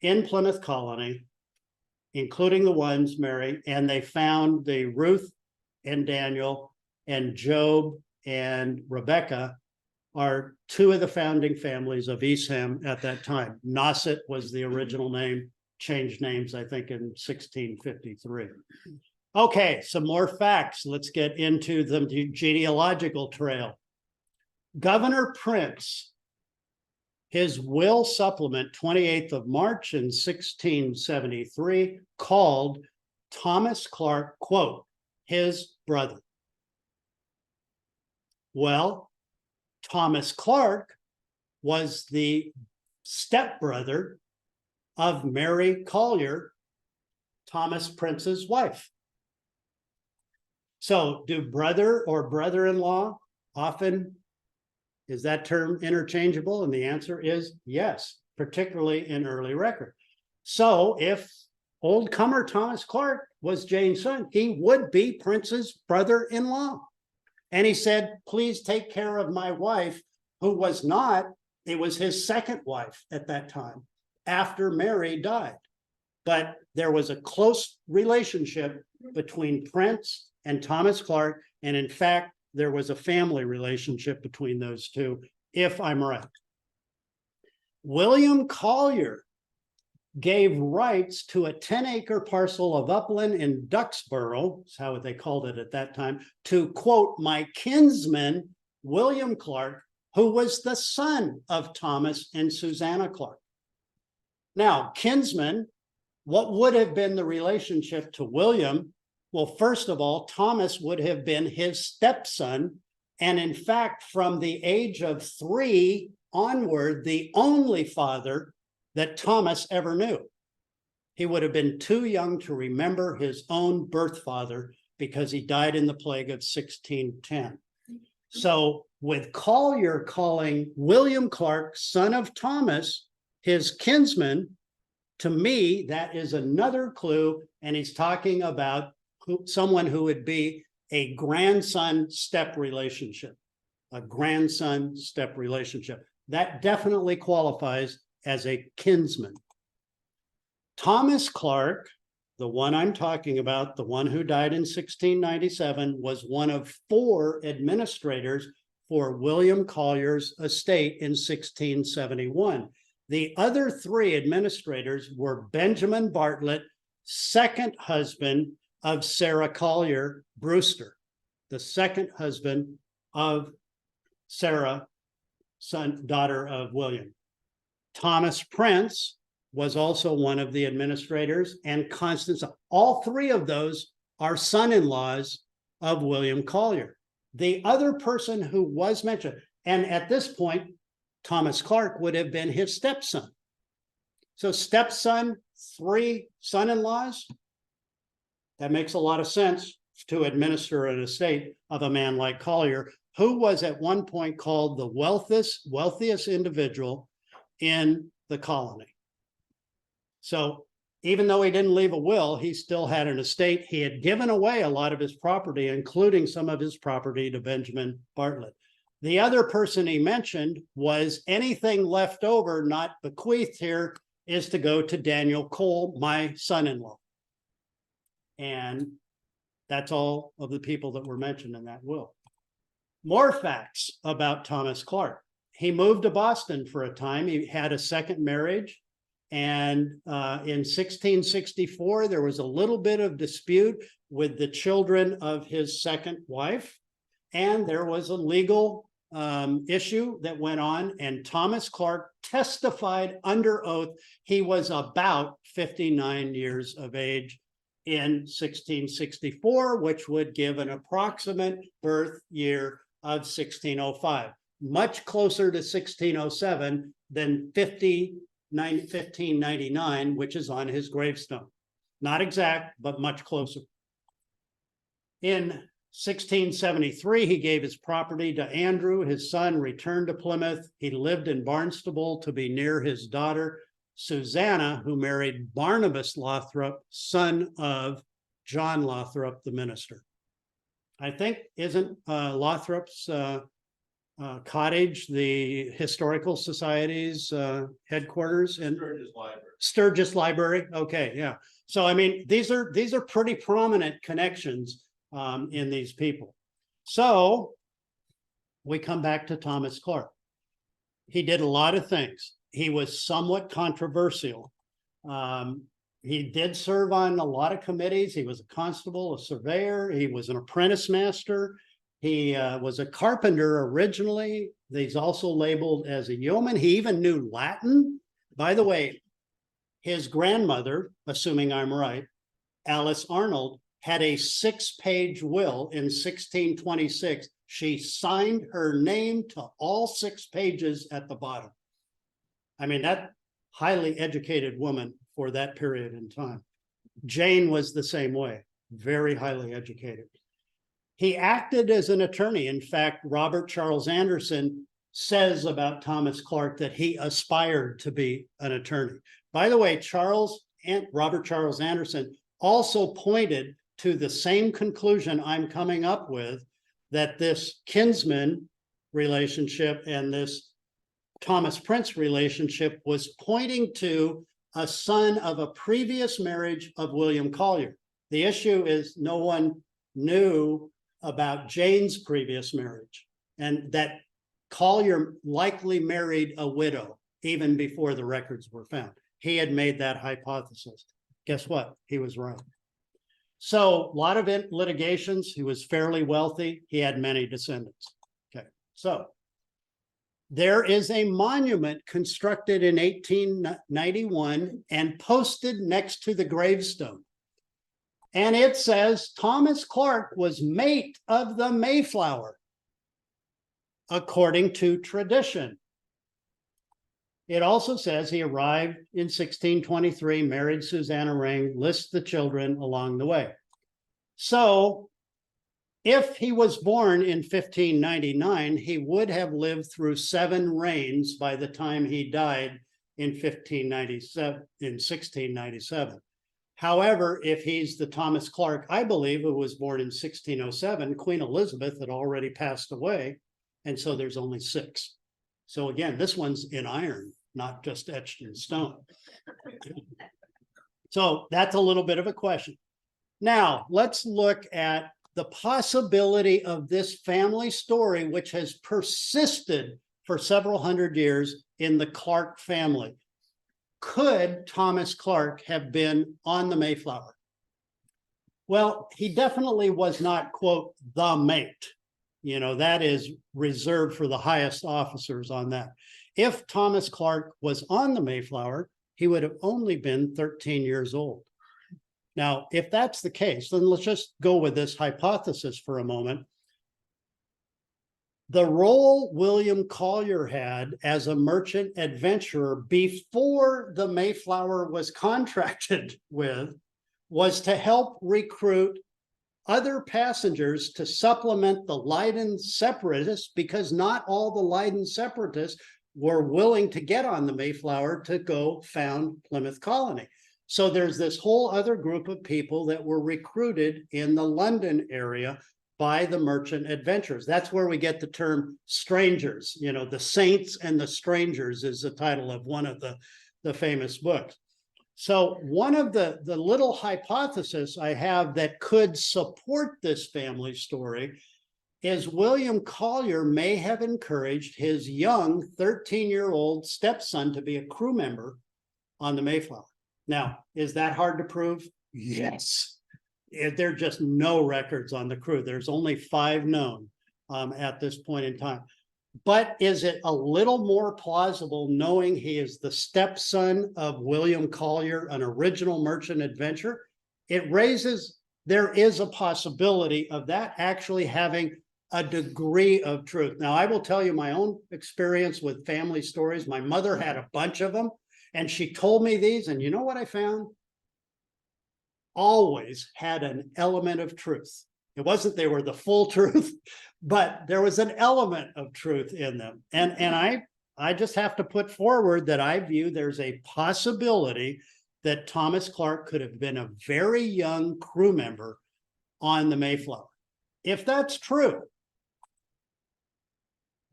in Plymouth Colony, including the ones Mary, and they found the Ruth and Daniel and Job and Rebecca are 2 of the founding families of Eastham at that time. Nauset was the original name, changed names, I think, in 1653. Okay, some more facts. Let's get into the genealogical trail. Governor Prince, his will supplement, 28th of March in 1673, called Thomas Clarke, quote, his brother. Well, Thomas Clarke was the stepbrother of Mary Collier, Thomas Prince's wife. So do brother or brother-in-law often, is that term interchangeable? And the answer is yes, particularly in early record. So if old comer Thomas Clarke was Jane's son, he would be Prince's brother-in-law. And he said, please take care of my wife, who was not, it was his second wife at that time, after Mary died. But there was a close relationship between Prince and Thomas Clarke. And in fact, there was a family relationship between those two, if I'm right. William Collier gave rights to a 10-acre parcel of upland in Duxborough, that's how they called it at that time, to, quote, my kinsman, William Clarke, who was the son of Thomas and Susanna Clarke. Now, kinsman, what would have been the relationship to William? Well, first of all, Thomas would have been his stepson, and in fact, from the age of 3 onward, the only father that Thomas ever knew. He would have been too young to remember his own birth father because he died in the plague of 1610. So with Collier calling William Clarke, son of Thomas, his kinsman, to me, that is another clue, and he's talking about someone who would be a grandson-step relationship, a grandson-step relationship. That definitely qualifies as a kinsman. Thomas Clarke, the one I'm talking about, the one who died in 1697, was one of 4 administrators for William Collier's estate in 1671. The other 3 administrators were Benjamin Bartlett, second husband of Sarah Collier Brewster, the second husband of Sarah, daughter of William. Thomas Prince was also one of the administrators, and Constance. All 3 of those are son-in-laws of William Collier. The other person who was mentioned, and at this point, Thomas Clarke would have been his stepson. So stepson, 3 son-in-laws, that makes a lot of sense to administer an estate of a man like Collier, who was at one point called the wealthiest individual in the colony. So even though he didn't leave a will, he still had an estate. He had given away a lot of his property, including some of his property to Benjamin Bartlett. The other person he mentioned was anything left over, not bequeathed here, is to go to Daniel Cole, my son-in-law. And that's all of the people that were mentioned in that will. More facts about Thomas Clarke. He moved to Boston for a time. He had a second marriage. And in 1664, there was a little bit of dispute with the children of his second wife. And there was a legal issue that went on. And Thomas Clarke testified under oath he was about 59 years of age in 1664, which would give an approximate birth year of 1605, much closer to 1607 than 1599, which is on his gravestone. Not exact, but much closer. In 1673, he gave his property to Andrew. His son returned to Plymouth. He lived in Barnstable to be near his daughter, Susanna, who married Barnabas Lothrop, son of John Lothrop, the minister. I think, isn't Lothrop's cottage the Historical Society's headquarters in Sturgis Library? Okay, yeah. So I mean, these are pretty prominent connections in these people. So we come back to Thomas Clarke. He did a lot of things. He was somewhat controversial. He did serve on a lot of committees. He was a constable, a surveyor. He was an apprentice master. He was a carpenter originally. He's also labeled as a yeoman. He even knew Latin. By the way, his grandmother, assuming I'm right, Alice Arnold, had a 6-page will in 1626. She signed her name to all 6 pages at the bottom. I mean, that highly educated woman for that period in time. Jane was the same way, very highly educated. He acted as an attorney. In fact, Robert Charles Anderson says about Thomas Clarke that he aspired to be an attorney. By the way, Robert Charles Anderson also pointed to the same conclusion I'm coming up with, that this kinsman relationship and this Thomas Prince relationship was pointing to a son of a previous marriage of William Collier. The issue is no one knew about Jane's previous marriage, and that Collier likely married a widow even before the records were found. He had made that hypothesis. Guess what? He was right. So a lot of litigations. He was fairly wealthy. He had many descendants. Okay, so there is a monument constructed in 1891 and posted next to the gravestone. And it says, Thomas Clarke was mate of the Mayflower, according to tradition. It also says he arrived in 1623, married Susanna Ring, lists the children along the way. So if he was born in 1599, he would have lived through 7 reigns by the time he died in 1697. However, if he's the Thomas Clarke, I believe, who was born in 1607, Queen Elizabeth had already passed away, and so there's only 6. So again, this one's in iron, not just etched in stone. So that's a little bit of a question. Now, let's look at the possibility of this family story, which has persisted for several hundred years in the Clarke family. Could Thomas Clarke have been on the Mayflower? Well, he definitely was not, quote, the mate. You know, that is reserved for the highest officers on that. If Thomas Clarke was on the Mayflower, he would have only been 13 years old. Now, if that's the case, then let's just go with this hypothesis for a moment. The role William Collier had as a merchant adventurer before the Mayflower was contracted with was to help recruit other passengers to supplement the Leiden separatists, because not all the Leiden separatists were willing to get on the Mayflower to go found Plymouth colony. So there's this whole other group of people that were recruited in the London area by the merchant adventurers. That's where we get the term strangers. You know, the saints and the strangers is the title of one of the famous books. So one of the little hypotheses I have that could support this family story is William Collier may have encouraged his young 13-year-old stepson to be a crew member on the Mayflower. Now, is that hard to prove? Yes. There are just no records on the crew. There's only 5 known at this point in time. But is it a little more plausible knowing he is the stepson of William Collier, an original merchant adventurer? There is a possibility of that actually having a degree of truth. Now, I will tell you my own experience with family stories. My mother had a bunch of them, and she told me these, and you know what I found? Always had an element of truth. It wasn't they were the full truth, but there was an element of truth in them. And I just have to put forward that I view there's a possibility that Thomas Clarke could have been a very young crew member on the Mayflower. If that's true,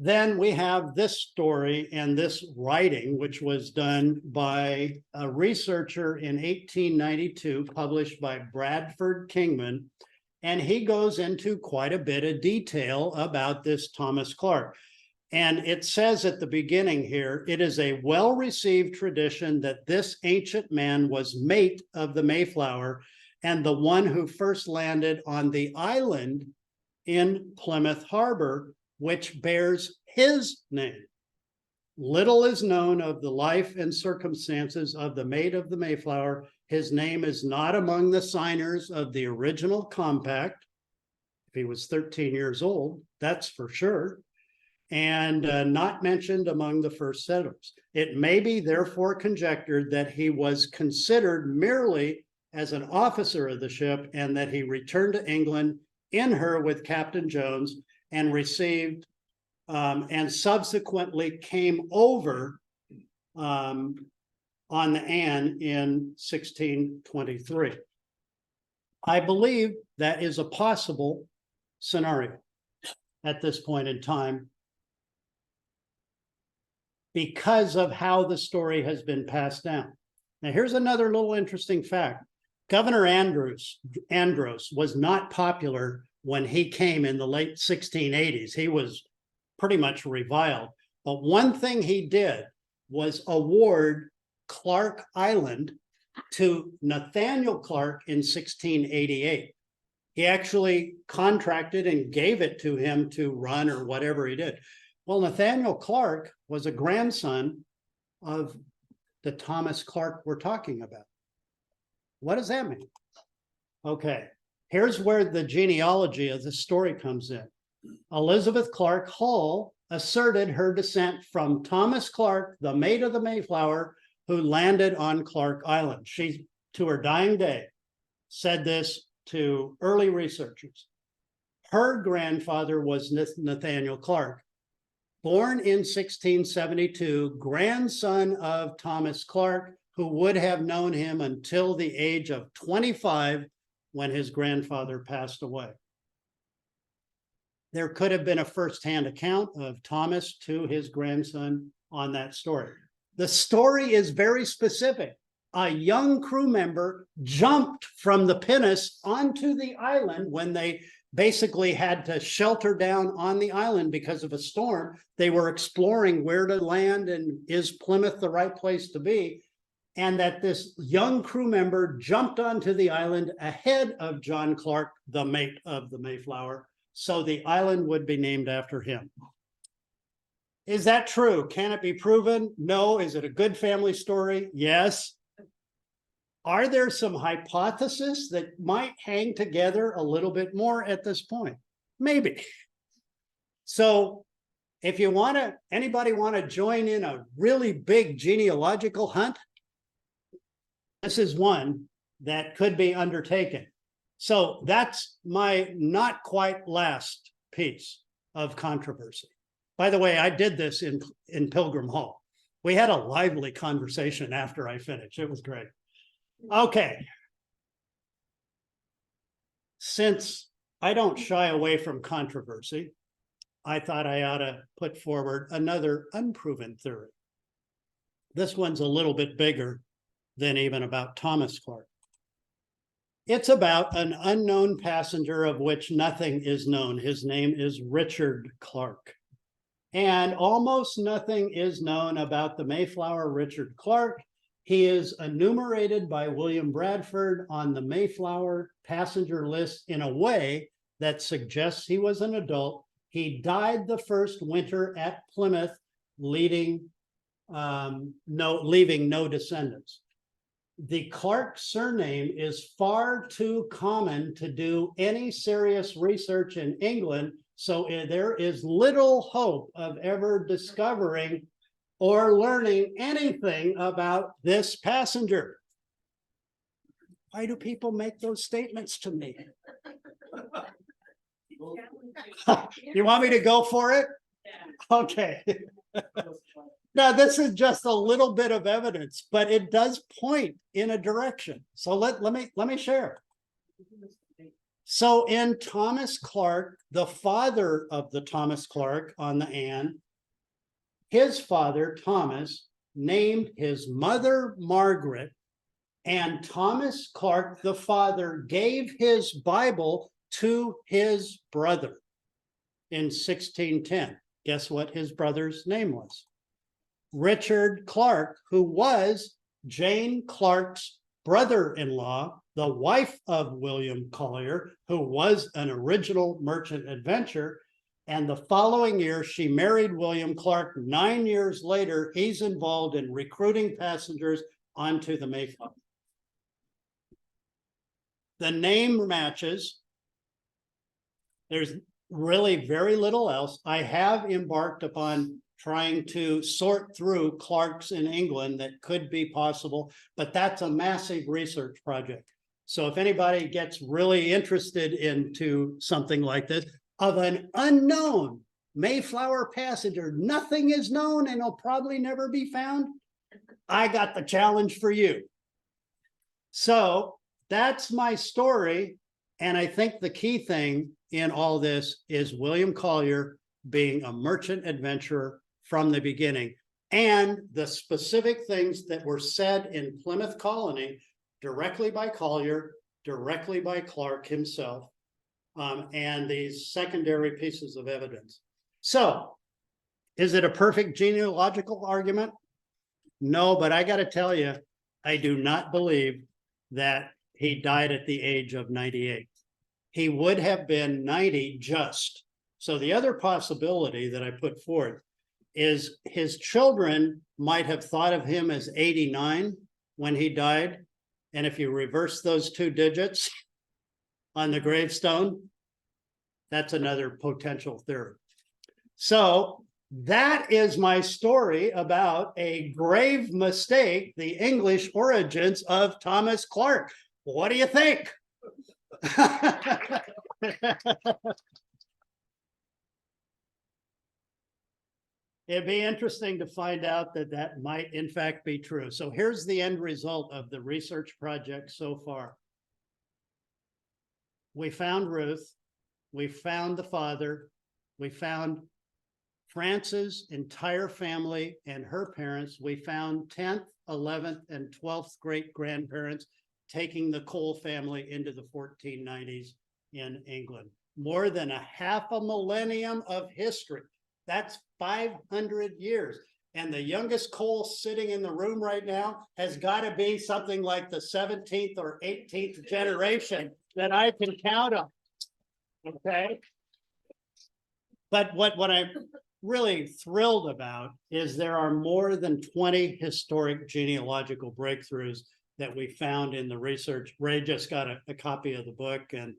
then we have this story and this writing, which was done by a researcher in 1892, published by Bradford Kingman. And he goes into quite a bit of detail about this Thomas Clarke. And it says at the beginning here, it is a well-received tradition that this ancient man was mate of the Mayflower and the one who first landed on the island in Plymouth Harbor, which bears his name. Little is known of the life and circumstances of the mate of the Mayflower. His name is not among the signers of the original compact. If he was 13 years old, that's for sure. And not mentioned among the first settlers. It may be therefore conjectured that he was considered merely as an officer of the ship and that he returned to England in her with Captain Jones and received and subsequently came over on the Anne in 1623. I believe that is a possible scenario at this point in time because of how the story has been passed down. Now, here's another little interesting fact. Governor Andros was not popular when he came in the late 1680s. He was pretty much reviled. But one thing he did was award Clark Island to Nathaniel Clarke in 1688. He actually contracted and gave it to him to run or whatever he did. Well, Nathaniel Clarke was a grandson of the Thomas Clarke we're talking about. What does that mean? Okay, here's where the genealogy of the story comes in. Elizabeth Clarke Hull asserted her descent from Thomas Clarke, the mate of the Mayflower, who landed on Clark Island. She, to her dying day, said this to early researchers. Her grandfather was Nathaniel Clarke, born in 1672, grandson of Thomas Clarke, who would have known him until the age of 25 when his grandfather passed away. There could have been a firsthand account of Thomas to his grandson on that story. The story is very specific. A young crew member jumped from the pinnace onto the island when they basically had to shelter down on the island because of a storm. They were exploring where to land and is Plymouth the right place to be? And that this young crew member jumped onto the island ahead of John Clarke, the mate of the Mayflower, so the island would be named after him. Is that true? Can it be proven? No. Is it a good family story? Yes. Are there some hypotheses that might hang together a little bit more at this point? Maybe. So if you want to, anybody want to join in a really big genealogical hunt? This is one that could be undertaken. So that's my not quite last piece of controversy. By the way, I did this in Pilgrim Hall. We had a lively conversation after I finished. It was great. Okay. Since I don't shy away from controversy, I thought I ought to put forward another unproven theory. This one's a little bit bigger than even about Thomas Clarke. It's about an unknown passenger of which nothing is known. His name is Richard Clarke. And almost nothing is known about the Mayflower Richard Clarke. He is enumerated by William Bradford on the Mayflower passenger list in a way that suggests he was an adult. He died the first winter at Plymouth, leaving no descendants. The Clarke surname is far too common to do any serious research in England, So there is little hope of ever discovering or learning anything about this passenger. Why do people make those statements to me? You want me to go for it? Okay. Now, this is just a little bit of evidence, but it does point in a direction. So let me share. So in Thomas Clarke, the father of the Thomas Clarke on the Anne, his father, Thomas, named his mother Margaret, and Thomas Clarke, the father, gave his Bible to his brother in 1610. Guess what his brother's name was? Richard Clarke, who was Jane Clarke's brother-in-law, the wife of William Collier, who was an original merchant adventurer. And the following year, she married William Clarke. 9 years later, he's involved in recruiting passengers onto the Mayflower. The name matches. There's really very little else. I have embarked upon trying to sort through Clarks in England that could be possible, but that's a massive research project. So if anybody gets really interested into something like this, of an unknown Mayflower passenger, nothing is known and will probably never be found, I got the challenge for you. So that's my story. And I think the key thing in all this is William Collier being a merchant adventurer from the beginning, and the specific things that were said in Plymouth Colony directly by Collier, directly by Clarke himself, and these secondary pieces of evidence. So, is it a perfect genealogical argument? No, but I got to tell you, I do not believe that he died at the age of 98. He would have been 90 just. So the other possibility that I put forth is his children might have thought of him as 89 when he died. And if you reverse those two digits on the gravestone, that's another potential theory. So that is my story about a grave mistake, the English origins of Thomas Clarke. What do you think? It'd be interesting to find out that that might in fact be true. So here's the end result of the research project so far. We found Ruth, we found the father, we found France's entire family and her parents. We found 10th, 11th, and 12th great grandparents taking the Cole family into the 1490s in England. More than a half a millennium of history. That's 500 years. And the youngest Cole sitting in the room right now has got to be something like the 17th or 18th generation that I can count on. Okay. But what I'm really thrilled about is there are more than 20 historic genealogical breakthroughs that we found in the research. Ray just got a copy of the book, and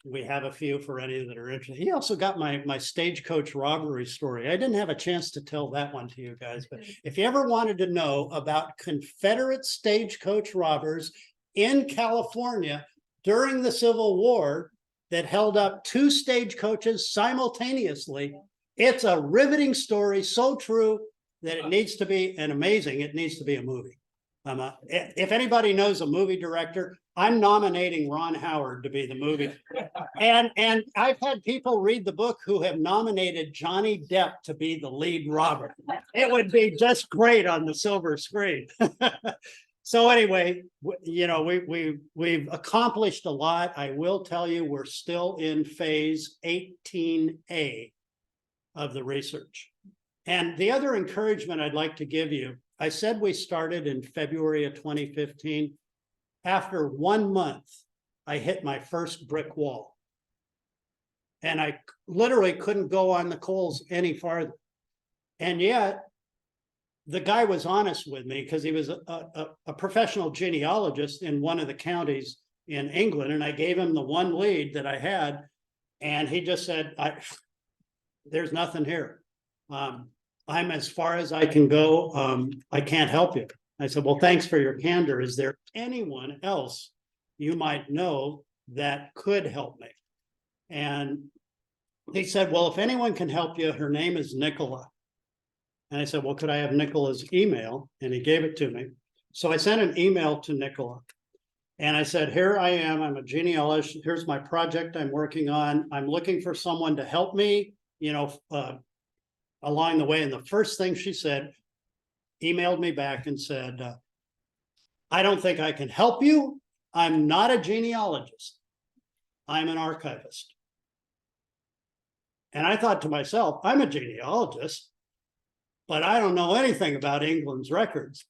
we have a few for any that are interested. He also got my stagecoach robbery story. I didn't have a chance to tell that one to you guys, but if you ever wanted to know about Confederate stagecoach robbers in California during the Civil War that held up 2 stagecoaches simultaneously, it's a riveting story, so true that it needs to be it needs to be a movie. If anybody knows a movie director, I'm nominating Ron Howard to be the movie. And I've had people read the book who have nominated Johnny Depp to be the lead robber. It would be just great on the silver screen. So anyway, you know, we've accomplished a lot. I will tell you, we're still in phase 18A of the research. And the other encouragement I'd like to give you, I said we started in February of 2015. After 1 month, I hit my first brick wall. And I literally couldn't go on the coals any farther. And yet, the guy was honest with me because he was a professional genealogist in one of the counties in England. And I gave him the one lead that I had. And he just said, there's nothing here. I'm as far as I can go. I can't help you. I said, well, thanks for your candor. Is there anyone else you might know that could help me? And he said, well, if anyone can help you, her name is Nicola. And I said, well, could I have Nicola's email? And he gave it to me. So I sent an email to Nicola. And I said, here I am. I'm a genealogist. Here's my project I'm working on. I'm looking for someone to help me, along the way. And the first thing she said, emailed me back and said, I don't think I can help you. I'm not a genealogist. I'm an archivist. And I thought to myself, I'm a genealogist, but I don't know anything about England's records.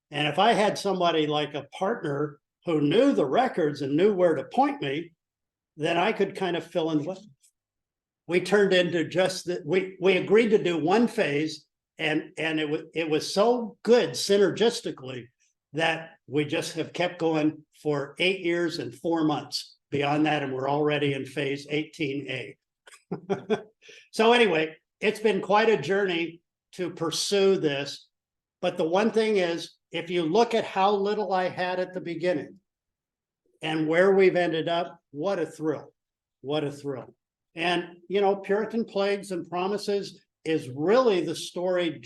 And if I had somebody like a partner who knew the records and knew where to point me, then I could kind of fill in what we turned into. Just that we agreed to do one phase, and it was so good synergistically that we just have kept going for 8 years and 4 months beyond that, and we're already in phase 18A. So anyway, it's been quite a journey to pursue this. But the one thing is, if you look at how little I had at the beginning and where we've ended up, what a thrill. What a thrill. And, Puritan Plagues and Promises is really the story.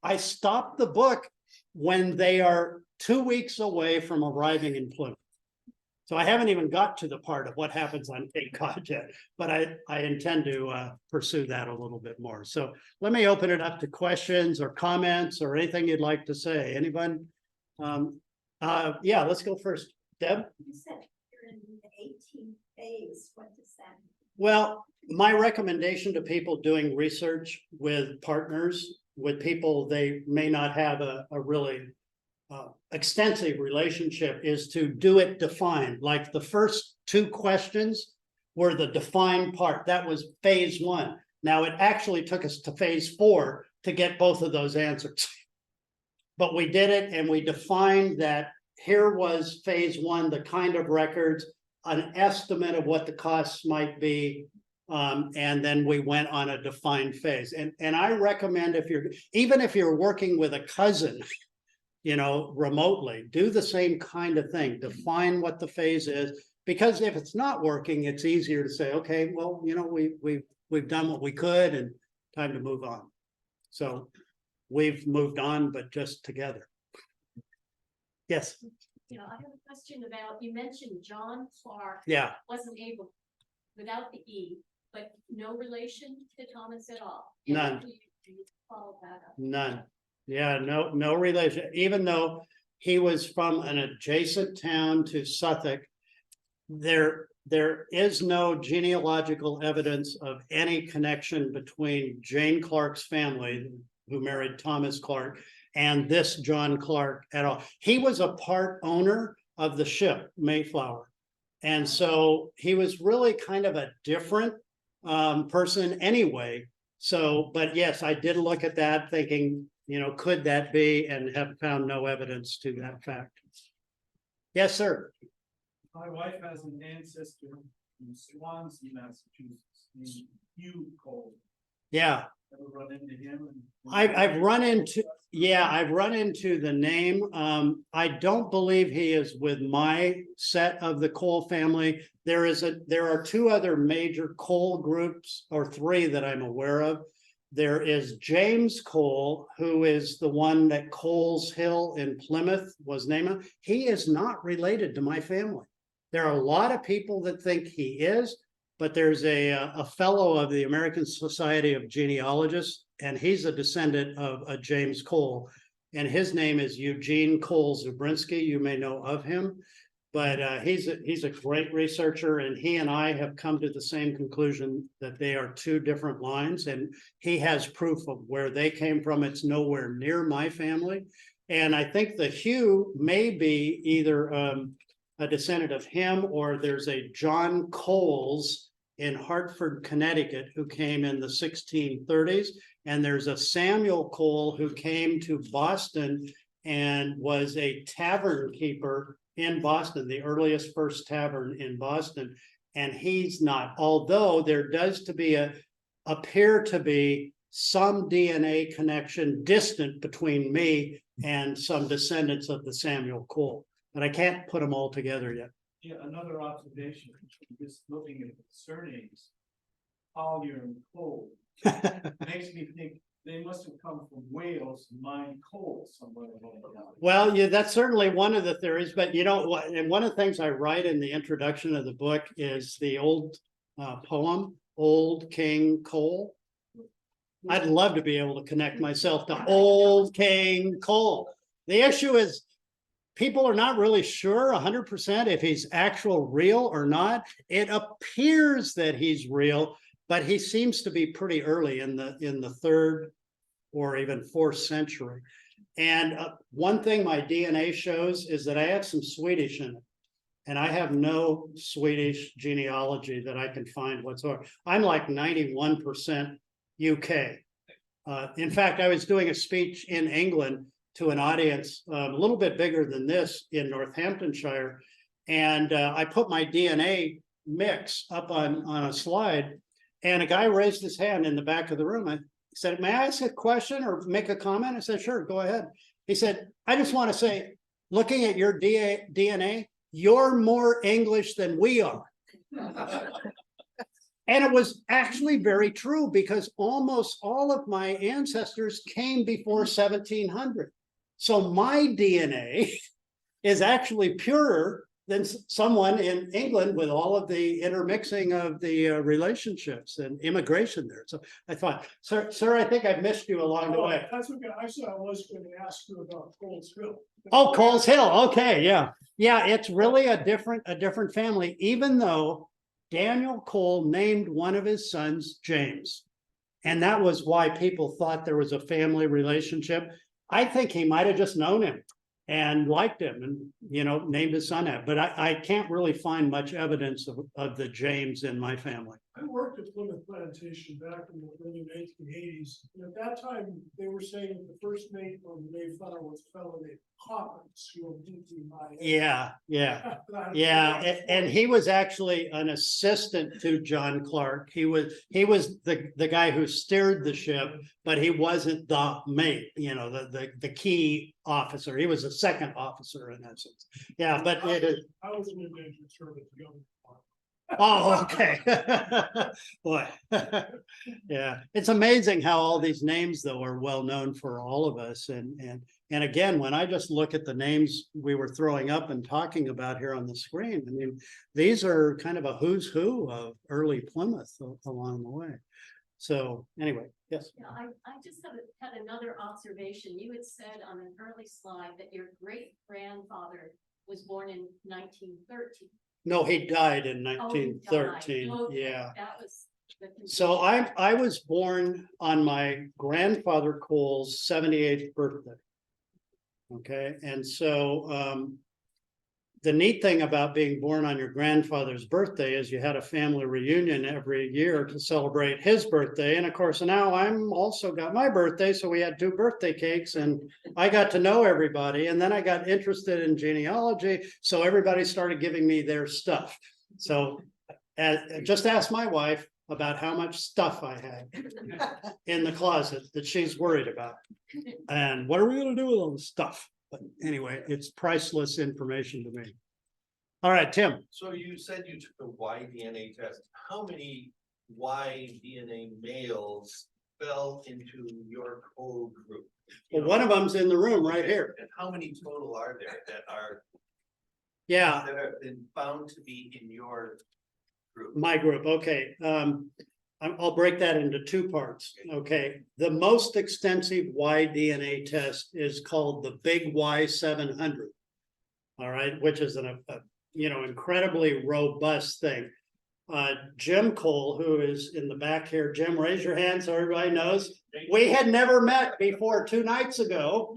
I stopped the book when they are 2 weeks away from arriving in Plymouth. So I haven't even got to the part of what happens on Cape Cod yet, but I intend to pursue that a little bit more. So let me open it up to questions or comments or anything you'd like to say. Anyone? Yeah, let's go first. Deb? You said you're in the 18th phase. What does that mean? Well, my recommendation to people doing research with partners, with people they may not have a really extensive relationship, is to do it defined. Like the first 2 questions were the defined part. That was phase 1. Now it actually took us to phase 4 to get both of those answers. But we did it, and we defined that here was phase 1, the kind of records, an estimate of what the costs might be. And then we went on a defined phase. And I recommend, even if you're working with a cousin, remotely, do the same kind of thing. Define what the phase is, because if it's not working, it's easier to say, okay, well, we've done what we could and time to move on. So we've moved on, but just together. Yes. I have a question about, you mentioned John Clarke. Yeah. Wasn't able, without the E, but no relation to Thomas at all. None. You follow that up. None. Yeah, no relation. Even though he was from an adjacent town to Southwark, there is no genealogical evidence of any connection between Jane Clarke's family, who married Thomas Clarke, and this John Clarke at all. He was a part owner of the ship Mayflower. And so he was really kind of a different person anyway. So, but yes, I did look at that thinking, could that be, and have found no evidence to that fact. Yes, sir. My wife has an ancestor in Swansea, Massachusetts, named Hugh Cole. Yeah. Ever run into him? I've run into the name. I don't believe he is with my set of the Cole family. There are 2 other major Cole groups, or 3 that I'm aware of. There is James Cole, who is the one that Coles Hill in Plymouth was named. He is not related to my family. There are a lot of people that think he is, but there's a fellow of the American Society of Genealogists, and he's a descendant of a James Cole, and his name is Eugene Cole-Zabrinsky. You may know of him, but he's a great researcher, and he and I have come to the same conclusion that they are 2 different lines, and he has proof of where they came from. It's nowhere near my family, and I think the Hugh may be either a descendant of him, or there's a John Coles in Hartford, Connecticut, who came in the 1630s, and there's a Samuel Cole who came to Boston and was a tavern keeper in Boston, the earliest first tavern in Boston. and he's not. Although there does appear to be some DNA connection distant between me and some descendants of the Samuel Cole, but I can't put them all together yet. Yeah, another observation, just looking at the surnames, Collier and Cole, makes me think they must have come from Wales, mine coal somewhere along the line. Well, yeah, that's certainly one of the theories, but you know what, and one of the things I write in the introduction of the book is the old poem, Old King Cole. I'd love to be able to connect myself to Old King Cole. The issue is people are not really sure 100% if he's actual real or not. It appears that he's real, but he seems to be pretty early in the 3rd or even 4th century. And one thing my DNA shows is that I have some Swedish in it, and I have no Swedish genealogy that I can find whatsoever. I'm like 91% UK. In fact, I was doing a speech in England to an audience a little bit bigger than this in Northamptonshire, and I put my DNA mix up on a slide, and a guy raised his hand in the back of the room. I said, "May I ask a question or make a comment?" I said, "Sure, go ahead." He said, "I just want to say, looking at your DNA, you're more English than we are." And it was actually very true, because almost all of my ancestors came before 1700. So my DNA is actually purer than someone in England with all of the intermixing of the relationships and immigration there. So I thought, sir, I think I've missed you along the way. That's okay. Actually, I was going to ask you about Coles Hill. Oh, Coles Hill. Okay, yeah. Yeah, it's really a different family, even though Daniel Cole named one of his sons James. And that was why people thought there was a family relationship. I think he might have just known him and liked him and, you know, named his son that. But I can't really find much evidence of the James in my family. I worked at Plymouth Plantation back in the early 1980s. And at that time, they were saying that the first mate on the Mayflower was a fellow named Hawkins, who Yeah. And he was actually an assistant to John Clarke. He was the guy who steered the ship, but he wasn't the mate, you know, the key officer. He was a second officer in that sense. Yeah, but it is. I was an indentured servant to government. Oh, okay. Boy. Yeah, it's amazing how all these names though are well known for all of us. And again, when I just look at the names we were throwing up and talking about here on the screen, I mean, these are kind of a who's who of early Plymouth along the way. So anyway, yes. Yeah, I just had another observation. You had said on an early slide that your great grandfather was born in 1913. No, he died in Oh, he 1913. died. Okay, Yeah. that was the So confusion. I was born on my grandfather Cole's 78th birthday. Okay, and so the neat thing about being born on your grandfather's birthday is you had a family reunion every year to celebrate his birthday. And of course, now I'm also got my birthday, so we had 2 birthday cakes, and I got to know everybody. And then I got interested in genealogy, so everybody started giving me their stuff. So just ask my wife about how much stuff I had in the closet that she's worried about. And what are we going to do with all the stuff? But anyway, it's priceless information to me. All right, Tim. So you said you took the Y DNA test. How many Y DNA males fell into your Cole group? Well, one of them's in the room right here. And how many total are there that Yeah, have been found to be in your group? my group. Okay. I'll break that into 2 parts. Okay. The most extensive Y DNA test is called the Big Y 700. All right, which is an incredibly robust thing. Jim Cole, who is in the back here. Jim, raise your hand so everybody knows. We had never met before 2 nights ago,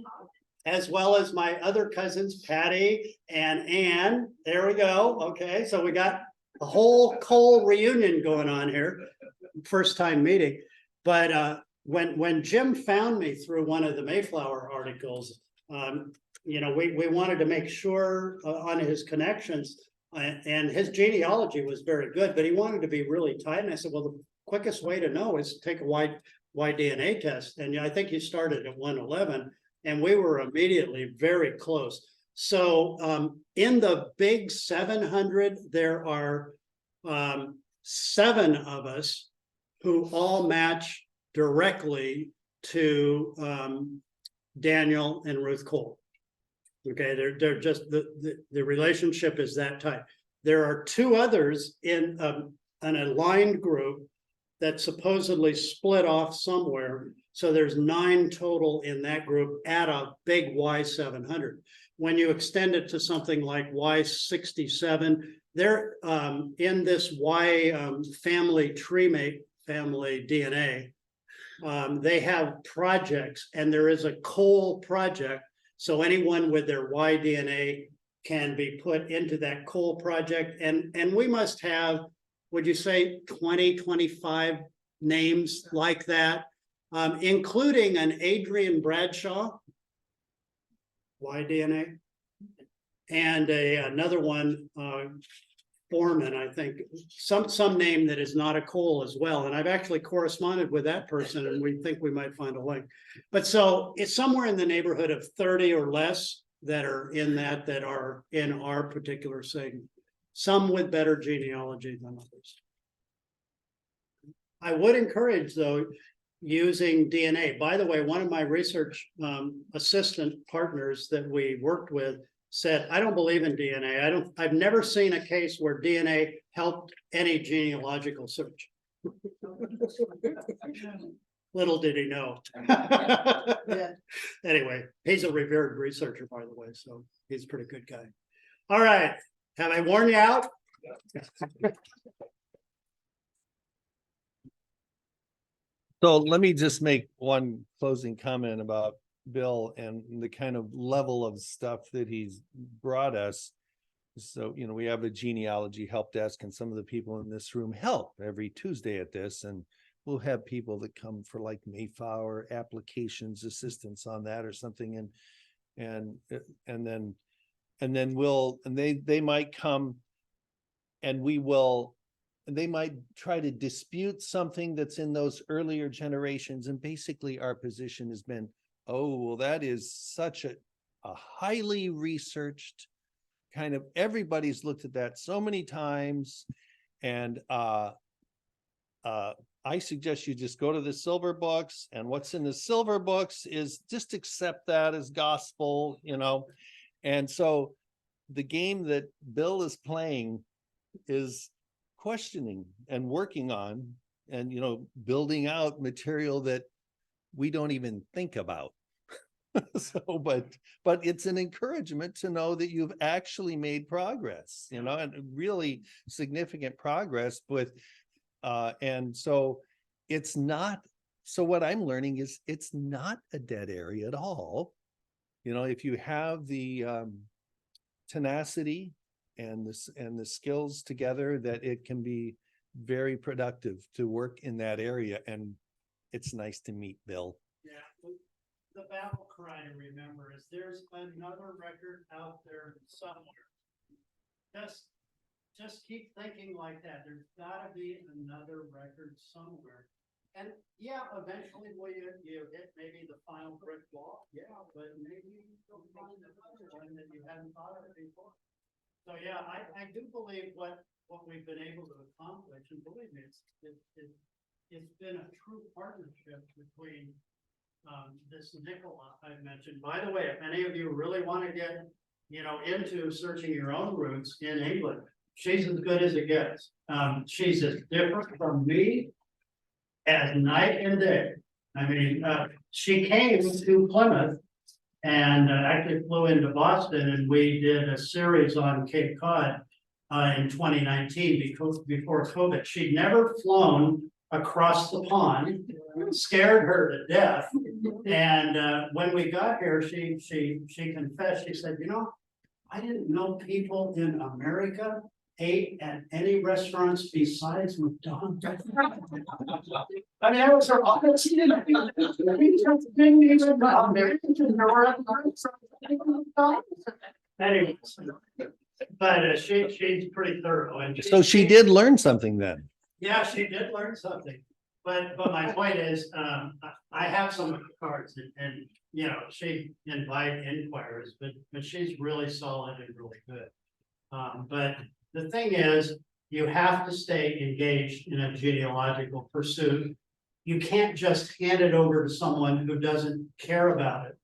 as well as my other cousins, Patty and Ann. There we go. Okay, so we got a whole Cole reunion going on here. First time meeting. But when Jim found me through one of the Mayflower articles, we wanted to make sure on his connections And his genealogy was very good, but he wanted to be really tight. And I said, well, the quickest way to know is to take a Y DNA test. And I think he started at 111, and we were immediately very close. So in the big 700, there are 7 of us who all match directly to Daniel and Ruth Cole. Okay, they're just the relationship is that tight. There are 2 others in an aligned group that supposedly split off somewhere. So there's 9 total in that group at a big Y700. When you extend it to something like Y67, they're in this Y family tree family DNA. They have projects, and there is a Cole project. So anyone with their Y DNA can be put into that Cole project. And we must have, would you say 20, 25 names like that, including an Adrian Bradshaw, Y DNA, and another one, Foreman, I think, some name that is not a Cole as well. And I've actually corresponded with that person, and we think we might find a link. But so it's somewhere in the neighborhood of 30 or less that are in that are in our particular segment. Some with better genealogy than others. I would encourage, though, using DNA. By the way, one of my research assistant partners that we worked with said, I don't believe in DNA. I've never seen a case where DNA helped any genealogical search. Little did he know. Anyway, he's a revered researcher, by the way, so he's a pretty good guy. All right, have I worn you out? So let me just make one closing comment about Bill and the kind of level of stuff that he's brought us. So, we have a genealogy help desk, and some of the people in this room help every Tuesday at this, and we'll have people that come for like Mayflower applications, assistance on that or something, and then they might come, and they might try to dispute something that's in those earlier generations, and basically our position has been, oh, well, that is such a highly researched kind of, everybody's looked at that so many times. And I suggest you just go to the silver books, and what's in the silver books is just accept that as gospel, And so the game that Bill is playing is questioning and working on, and building out material that we don't even think about. So, but it's an encouragement to know that you've actually made progress, and really significant progress with, and so it's not, so what I'm learning is it's not a dead area at all. If you have the tenacity and the skills together, that it can be very productive to work in that area. And it's nice to meet Bill. Yeah. The battle cry to remember is there's another record out there somewhere. Just keep thinking like that. There's gotta be another record somewhere. And yeah, eventually will you hit maybe the final brick wall? Yeah, but maybe you'll find another one that you hadn't thought of before. So yeah, I do believe what we've been able to accomplish, and believe me, it's been a true partnership between this Nicola I mentioned. By the way, if any of you really want to get into searching your own roots in England, she's as good as it gets. She's as different from me as night and day. I mean, she came to Plymouth and actually flew into Boston, and we did a series on Cape Cod in 2019 before COVID. She'd never flown across the pond, scared her to death. And when we got here, she confessed. She said, I didn't know people in America ate at any restaurants besides McDonald's. I mean, that was her honest. Anyway, But she's pretty thorough and. So she did learn something then. Yeah, she did learn something. But my point is, I have some of the cards and, you know, she inquires, but she's really solid and really good. But the thing is, you have to stay engaged in a genealogical pursuit. You can't just hand it over to someone who doesn't care about it.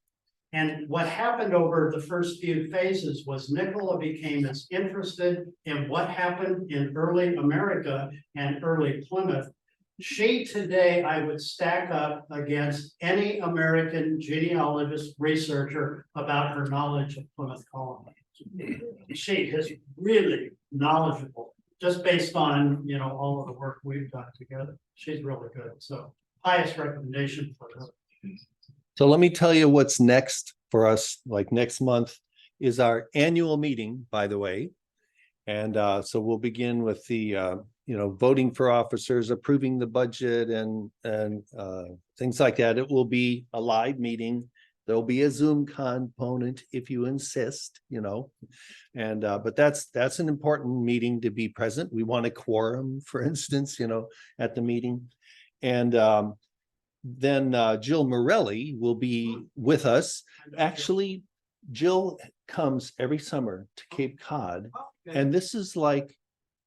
And what happened over the first few phases was Nicola became as interested in what happened in early America and early Plymouth. She today, I would stack up against any American genealogist researcher about her knowledge of Plymouth colony. She is really knowledgeable, just based on, you know, all of the work we've done together. She's really good. So highest recommendation for her. So let me tell you what's next for us, like next month is our annual meeting, by the way. And so we'll begin with the, voting for officers, approving the budget and things like that. It will be a live meeting. There'll be a Zoom component if you insist, and but that's an important meeting to be present. We want a quorum, for instance, at the meeting. And then Jill Morelli will be with us. Actually, Jill comes every summer to Cape Cod. And this is like,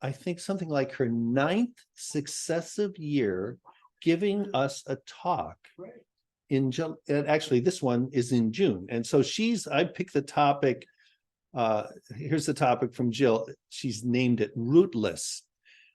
I think something like her 9th successive year giving us a talk in June. And actually this one is in June. And so I picked the topic. Here's the topic from Jill. She's named it Rootless,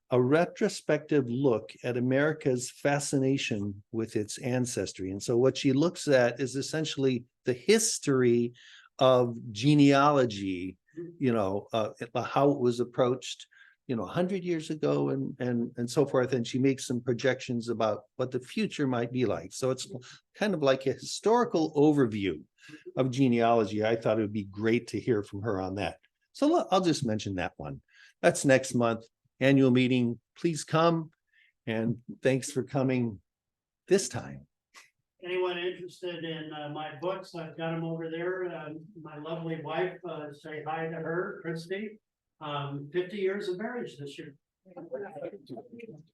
a retrospective look at America's fascination with its ancestry. And so what she looks at is essentially the history of genealogy, how it was approached, 100 years ago and so forth. And she makes some projections about what the future might be like. So it's kind of like a historical overview of genealogy. I thought it would be great to hear from her on that. So I'll just mention that one. That's next month, annual meeting. Please come. And thanks for coming this time. Anyone interested in my books, I've got them over there. My lovely wife, say hi to her, Christy. 50 years of marriage this year.